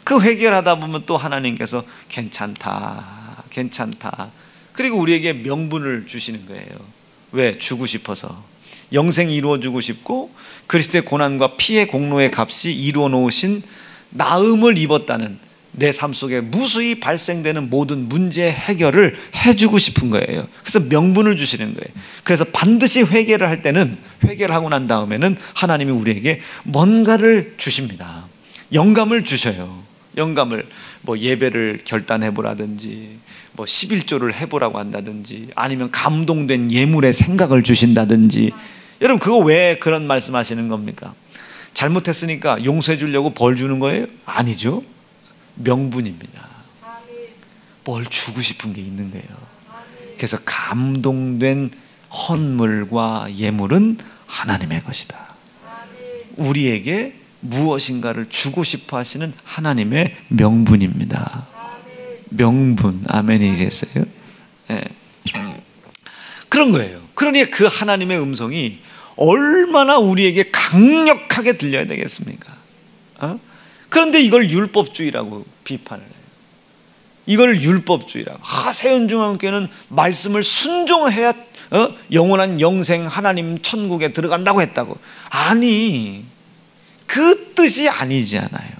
그 회개를 하다 보면 또 하나님께서 괜찮다, 괜찮다, 그리고 우리에게 명분을 주시는 거예요. 왜? 주고 싶어서. 영생이 이루어주고 싶고 그리스도의 고난과 피의 공로의 값이 이루어 놓으신 나음을 입었다는 내 삶 속에 무수히 발생되는 모든 문제 해결을 해주고 싶은 거예요. 그래서 명분을 주시는 거예요. 그래서 반드시 회개를 할 때는, 회개를 하고 난 다음에는 하나님이 우리에게 뭔가를 주십니다. 영감을 주셔요. 영감을, 뭐 예배를 결단해보라든지, 뭐 11조를 해보라고 한다든지, 아니면 감동된 예물의 생각을 주신다든지. 여러분, 그거 왜 그런 말씀 하시는 겁니까? 잘못했으니까 용서해 주려고 벌 주는 거예요? 아니죠. 명분입니다. 뭘 주고 싶은 게 있는 거예요. 그래서 감동된 헌물과 예물은 하나님의 것이다. 우리에게 무엇인가를 주고 싶어 하시는 하나님의 명분입니다. 명분. 아멘이겠어요? 네. 그런 거예요. 그러니 그 하나님의 음성이 얼마나 우리에게 강력하게 들려야 되겠습니까? 그런데 이걸 율법주의라고 비판을 해요. 이걸 율법주의라고. 새연중앙교회는 말씀을 순종해야 영원한 영생, 하나님 천국에 들어간다고 했다고. 아니, 그 뜻이 아니잖아요.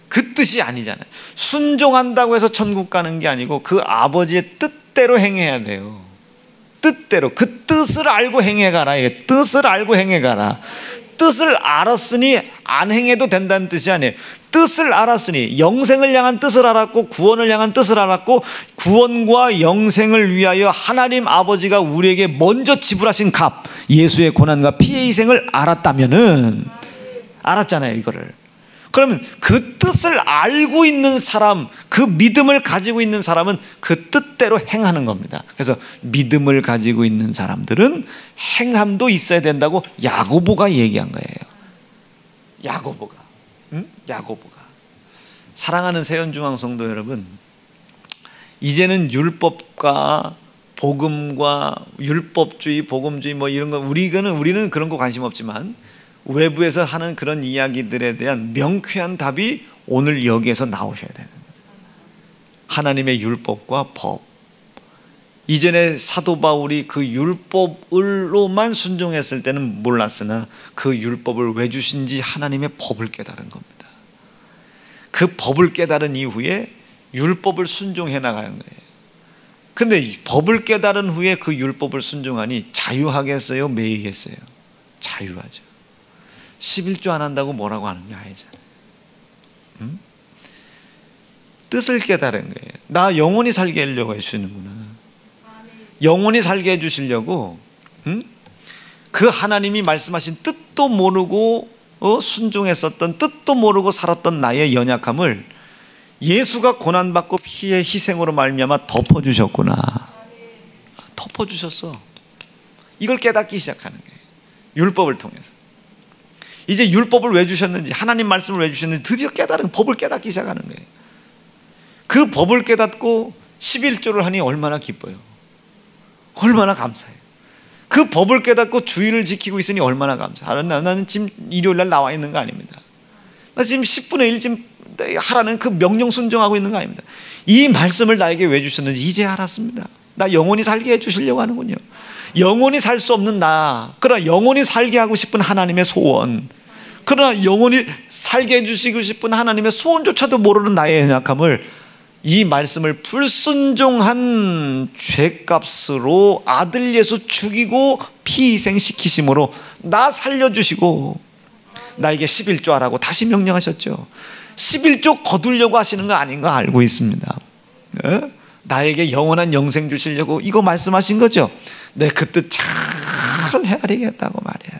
그 뜻이 아니잖아요. 순종한다고 해서 천국 가는 게 아니고 그 아버지의 뜻대로 행해야 돼요. 뜻대로. 그 뜻을 알고 행해가라. 이게 뜻을 알고 행해가라. 뜻을 알았으니 안 행해도 된다는 뜻이 아니에요. 뜻을 알았으니, 영생을 향한 뜻을 알았고 구원을 향한 뜻을 알았고 구원과 영생을 위하여 하나님 아버지가 우리에게 먼저 지불하신 값, 예수의 고난과 피의 희생을 알았다면은, 알았잖아요 이거를. 그러면 그 뜻을 알고 있는 사람, 그 믿음을 가지고 있는 사람은 그 뜻대로 행하는 겁니다. 그래서 믿음을 가지고 있는 사람들은 행함도 있어야 된다고 야고보가 얘기한 거예요. 야고보가. 야고보가. 사랑하는 세연중앙 성도 여러분, 이제는 율법과 복음과 율법주의, 복음주의 뭐 이런 거 우리는 그런 거 관심 없지만 외부에서 하는 그런 이야기들에 대한 명쾌한 답이 오늘 여기에서 나오셔야 되는 거예요. 하나님의 율법과 법. 이전에 사도 바울이 그 율법으로만 순종했을 때는 몰랐으나 그 율법을 왜 주신지 하나님의 법을 깨달은 겁니다. 그 법을 깨달은 이후에 율법을 순종해 나가는 거예요. 그런데 법을 깨달은 후에 그 율법을 순종하니 자유하겠어요? 매이겠어요? 자유하죠. 11조 안 한다고 뭐라고 하는 게 아니잖아요. 뜻을 깨달은 거예요. 나 영원히 살게 하려고 해주시는구나. 영원히 살게 해주시려고 그 하나님이 말씀하신 뜻도 모르고 순종했었던, 뜻도 모르고 살았던 나의 연약함을 예수가 고난받고 피의 희생으로 말미암아 덮어주셨구나. 덮어주셨어. 이걸 깨닫기 시작하는 거예요. 율법을 통해서. 이제 율법을 왜 주셨는지, 하나님 말씀을 왜 주셨는지 드디어 깨달은, 법을 깨닫기 시작하는 거예요. 그 법을 깨닫고 11조를 하니 얼마나 기뻐요. 얼마나 감사해요. 그 법을 깨닫고 주의를 지키고 있으니 얼마나 감사해요. 나는 지금 일요일날 나와 있는 거 아닙니다. 나 지금 10분의 1 지금 하라는 그 명령 순종하고 있는 거 아닙니다. 이 말씀을 나에게 왜 주셨는지 이제 알았습니다. 나 영원히 살게 해주시려고 하는군요. 영원히 살 수 없는 나, 그러나 영원히 살게 하고 싶은 하나님의 소원, 그러나 영원히 살게 해주시고 싶은 하나님의 소원조차도 모르는 나의 연약함을 이 말씀을 불순종한 죄값으로 아들 예수 죽이고 피희생시키심으로 나 살려주시고 나에게 11조 하라고 다시 명령하셨죠. 11조 거두려고 하시는 거 아닌 거 알고 있습니다. 네? 나에게 영원한 영생 주시려고 이거 말씀하신 거죠. 내 그 뜻 잘 헤아리겠다고 말이야.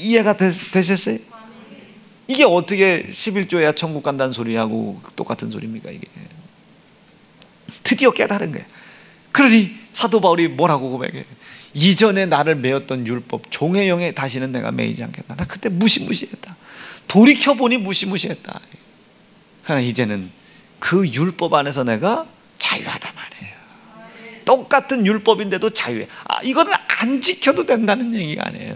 이해가 되셨어요? 이게 어떻게 11조야 천국 간다는 소리하고 똑같은 소리입니까? 이게 드디어 깨달은 거예요. 그러니 사도 바울이 뭐라고 고백해? 이전에 나를 매었던 율법, 종의 영에 다시는 내가 매이지 않겠다. 나 그때 무시무시했다. 돌이켜보니 무시무시했다. 그러나 이제는 그 율법 안에서 내가 자유하다 말이에요. 똑같은 율법인데도 자유해. 이거는 안 지켜도 된다는 얘기가 아니에요.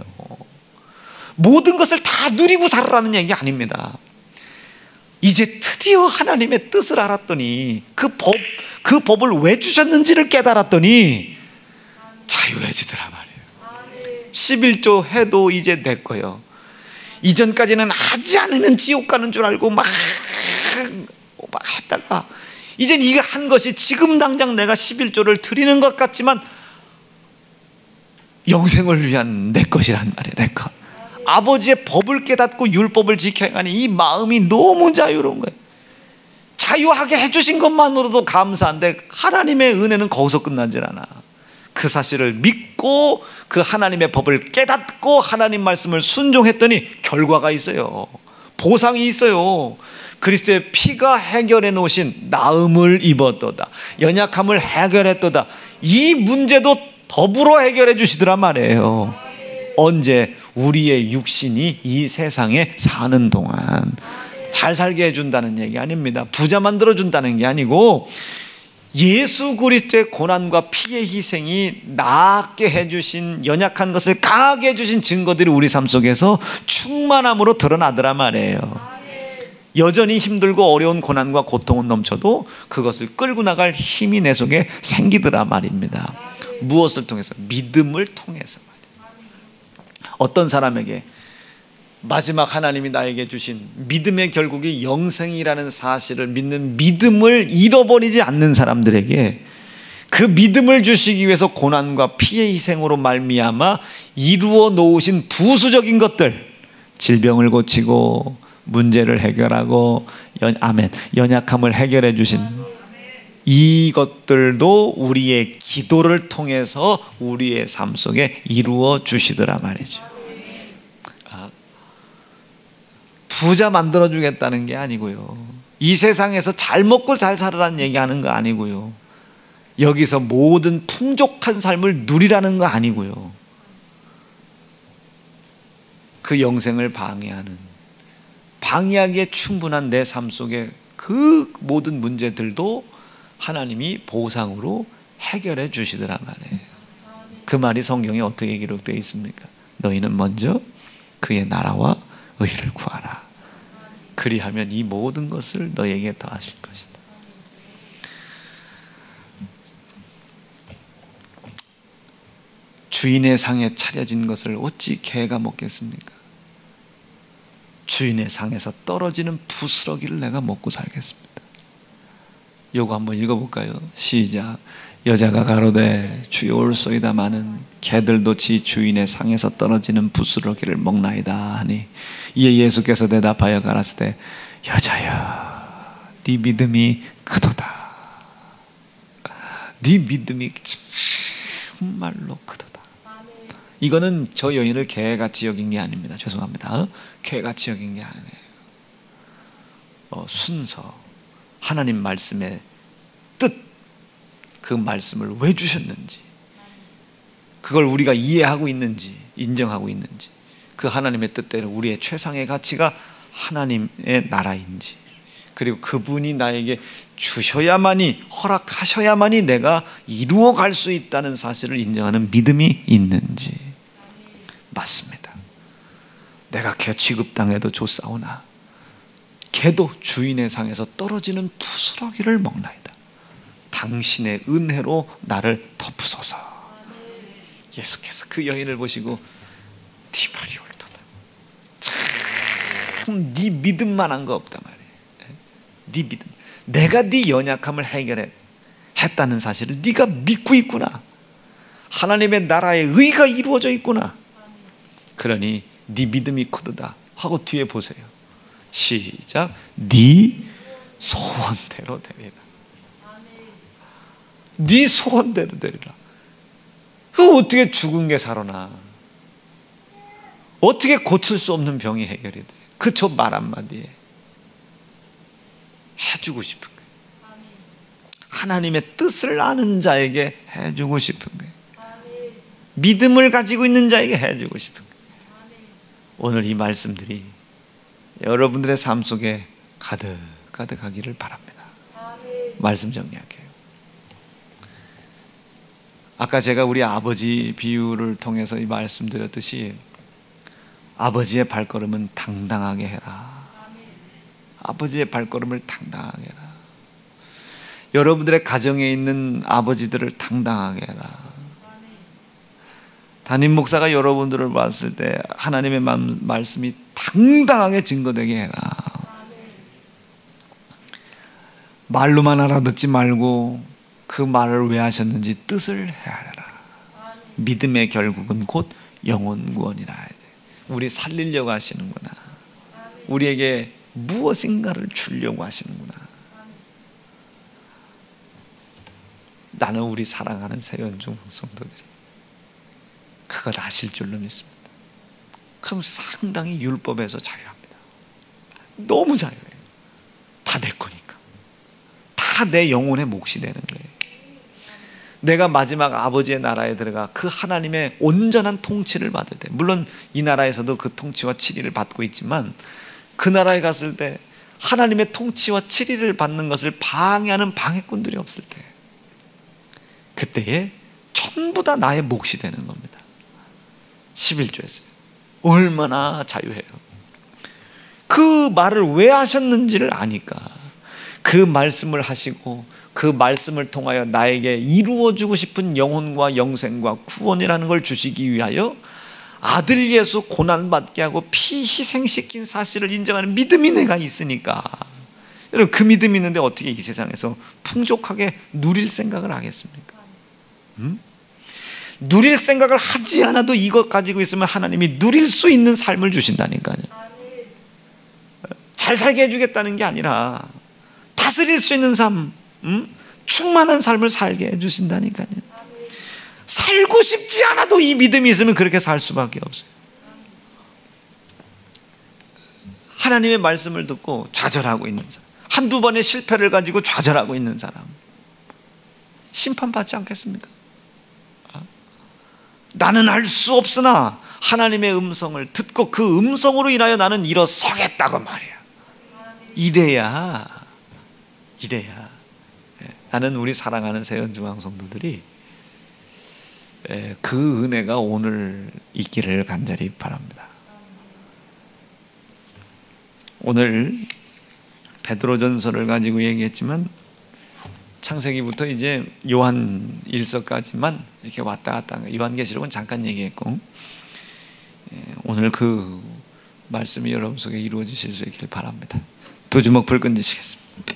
모든 것을 다 누리고 살아라는 얘기 아닙니다. 이제 드디어 하나님의 뜻을 알았더니 그 법을 왜 주셨는지를 깨달았더니 자유해지더라 말이에요. 11조 해도 이제 내 거예요. 이전까지는 하지 않으면 지옥 가는 줄 알고 막 했다가 이젠 이게 한 것이 지금 당장 내가 11조를 드리는 것 같지만 영생을 위한 내 것이란 말이에요. 내 것. 아버지의 법을 깨닫고 율법을 지켜야 하니 이 마음이 너무 자유로운 거예요. 자유하게 해주신 것만으로도 감사한데 하나님의 은혜는 거기서 끝나질 않아. 그 사실을 믿고 그 하나님의 법을 깨닫고 하나님 말씀을 순종했더니 결과가 있어요. 보상이 있어요. 그리스도의 피가 해결해 놓으신 나음을 입었도다. 연약함을 해결했도다. 이 문제도 더불어 해결해 주시더란 말이에요. 언제? 우리의 육신이 이 세상에 사는 동안. 잘 살게 해준다는 얘기 아닙니다. 부자 만들어준다는 게 아니고 예수 그리스도의 고난과 피의 희생이 낫게 해주신, 연약한 것을 강하게 해주신 증거들이 우리 삶 속에서 충만함으로 드러나더라 말이에요. 여전히 힘들고 어려운 고난과 고통은 넘쳐도 그것을 끌고 나갈 힘이 내 속에 생기더라 말입니다. 무엇을 통해서? 믿음을 통해서 말이에요. 어떤 사람에게 마지막 하나님이 나에게 주신 믿음의 결국이 영생이라는 사실을 믿는 믿음을 잃어버리지 않는 사람들에게 그 믿음을 주시기 위해서 고난과 피의 희생으로 말미암아 이루어 놓으신 부수적인 것들, 질병을 고치고 문제를 해결하고 연약함을 해결해 주신 이것들도 우리의 기도를 통해서 우리의 삶 속에 이루어 주시더라 말이죠. 부자 만들어주겠다는 게 아니고요, 이 세상에서 잘 먹고 잘 살으라는 얘기하는 거 아니고요, 여기서 모든 풍족한 삶을 누리라는 거 아니고요, 그 영생을 방해하기에 충분한 내 삶 속에 그 모든 문제들도 하나님이 보상으로 해결해 주시더란 말이에요. 그 말이 성경에 어떻게 기록되어 있습니까? 너희는 먼저 그의 나라와 의를 구하라. 그리하면 이 모든 것을 너에게 더하실 것이다. 주인의 상에 차려진 것을 어찌 개가 먹겠습니까? 주인의 상에서 떨어지는 부스러기를 내가 먹고 살겠습니다. 요거 한번 읽어볼까요? 시작. 여자가 가로되 주여 올소이다마는 개들도 지 주인의 상에서 떨어지는 부스러기를 먹나이다 하니, 이에 예수께서 대답하여 가라사대 여자야 네 믿음이 크도다. 네 믿음이 정말로 크도다. 이거는 저 여인을 개같이 여긴 게 아닙니다. 죄송합니다. 개같이 여긴 게 아니에요. 순서, 하나님 말씀의 뜻, 그 말씀을 왜 주셨는지, 그걸 우리가 이해하고 있는지, 인정하고 있는지, 그 하나님의 뜻대로 우리의 최상의 가치가 하나님의 나라인지, 그리고 그분이 나에게 주셔야만이, 허락하셔야만이 내가 이루어갈 수 있다는 사실을 인정하는 믿음이 있는지. 맞습니다. 내가 개 취급당해도 좋사오나 개도 주인의 상에서 떨어지는 부스러기를 먹나이다. 당신의 은혜로 나를 덮으소서. 예수께서 그 여인을 보시고 네 말이 옳도다. 참 네 믿음만한 거 없단 말이에요. 네 믿음, 내가 네 연약함을 해결했다는 사실을 네가 믿고 있구나. 하나님의 나라의 의가 이루어져 있구나. 그러니 네 믿음이 크도다 하고 뒤에 보세요. 시작. 네 소원대로 되리라. 네 소원대로 되리라. 그 어떻게 죽은 게 살아나? 어떻게 고칠 수 없는 병이 해결이 돼? 그 저 말 한마디에 해주고 싶은 거예요. 하나님의 뜻을 아는 자에게 해주고 싶은 거예요. 믿음을 가지고 있는 자에게 해주고 싶은 거예요. 오늘 이 말씀들이 여러분들의 삶 속에 가득하기를 바랍니다. 말씀 정리할게요. 아까 제가 우리 아버지 비유를 통해서 이 말씀드렸듯이 아버지의 발걸음은 당당하게 해라. 아버지의 발걸음을 당당하게 해라. 여러분들의 가정에 있는 아버지들을 당당하게 해라. 담임 목사가 여러분들을 봤을 때 하나님의 말씀이 당당하게 증거되게 해라. 말로만 알아듣지 말고 그 말을 왜 하셨는지 뜻을 헤아려라. 믿음의 결국은 곧 영혼 구원이라. 우리 살리려고 하시는구나. 우리에게 무엇인가를 주려고 하시는구나. 나는 우리 사랑하는 세연중 성도들이 그걸 아실 줄로 믿습니다. 그럼 상당히 율법에서 자유합니다. 너무 자유해요. 다 내 거니까. 다 내 영혼의 몫이 되는 거예요. 내가 마지막 아버지의 나라에 들어가 그 하나님의 온전한 통치를 받을 때, 물론 이 나라에서도 그 통치와 치리를 받고 있지만 그 나라에 갔을 때 하나님의 통치와 치리를 받는 것을 방해하는 방해꾼들이 없을 때, 그때에 전부 다 나의 몫이 되는 겁니다. 11조에서 얼마나 자유해요. 그 말을 왜 하셨는지를 아니까 그 말씀을 하시고 그 말씀을 통하여 나에게 이루어주고 싶은 영혼과 영생과 구원이라는 걸 주시기 위하여 아들 예수 고난받게 하고 피 희생시킨 사실을 인정하는 믿음이 내가 있으니까. 여러분, 그 믿음이 있는데 어떻게 이 세상에서 풍족하게 누릴 생각을 하겠습니까? 누릴 생각을 하지 않아도 이것 가지고 있으면 하나님이 누릴 수 있는 삶을 주신다니까요. 잘 살게 해주겠다는 게 아니라 다스릴 수 있는 삶, 충만한 삶을 살게 해주신다니까요. 살고 싶지 않아도 이 믿음이 있으면 그렇게 살 수밖에 없어요. 하나님의 말씀을 듣고 좌절하고 있는 사람, 한두 번의 실패를 가지고 좌절하고 있는 사람, 심판받지 않겠습니까? 나는 알 수 없으나 하나님의 음성을 듣고 그 음성으로 인하여 나는 일어서겠다고 말이야. 이래야 나는 우리 사랑하는 세연중앙 성도들이 그 은혜가 오늘 있기를 간절히 바랍니다. 오늘 베드로전서를 가지고 얘기했지만 창세기부터 이제 요한 1서까지만 이렇게 왔다 갔다, 요한계시록은 잠깐 얘기했고, 오늘 그 말씀이 여러분 속에 이루어지실 수 있길 바랍니다. 두 주먹 불끈 쥐시겠습니다.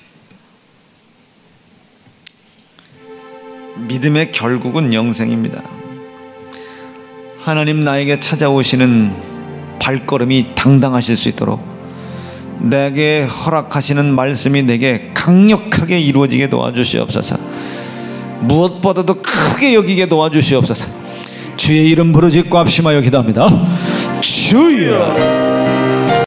믿음의 결국은 영생입니다. 하나님 나에게 찾아오시는 발걸음이 당당하실 수 있도록 내게 허락하시는 말씀이 내게 강력하게 이루어지게 도와주시옵소서. 무엇보다도 크게 여기게 도와주시옵소서. 주의 이름 부르짖고 합심하여 기도합니다. 주여.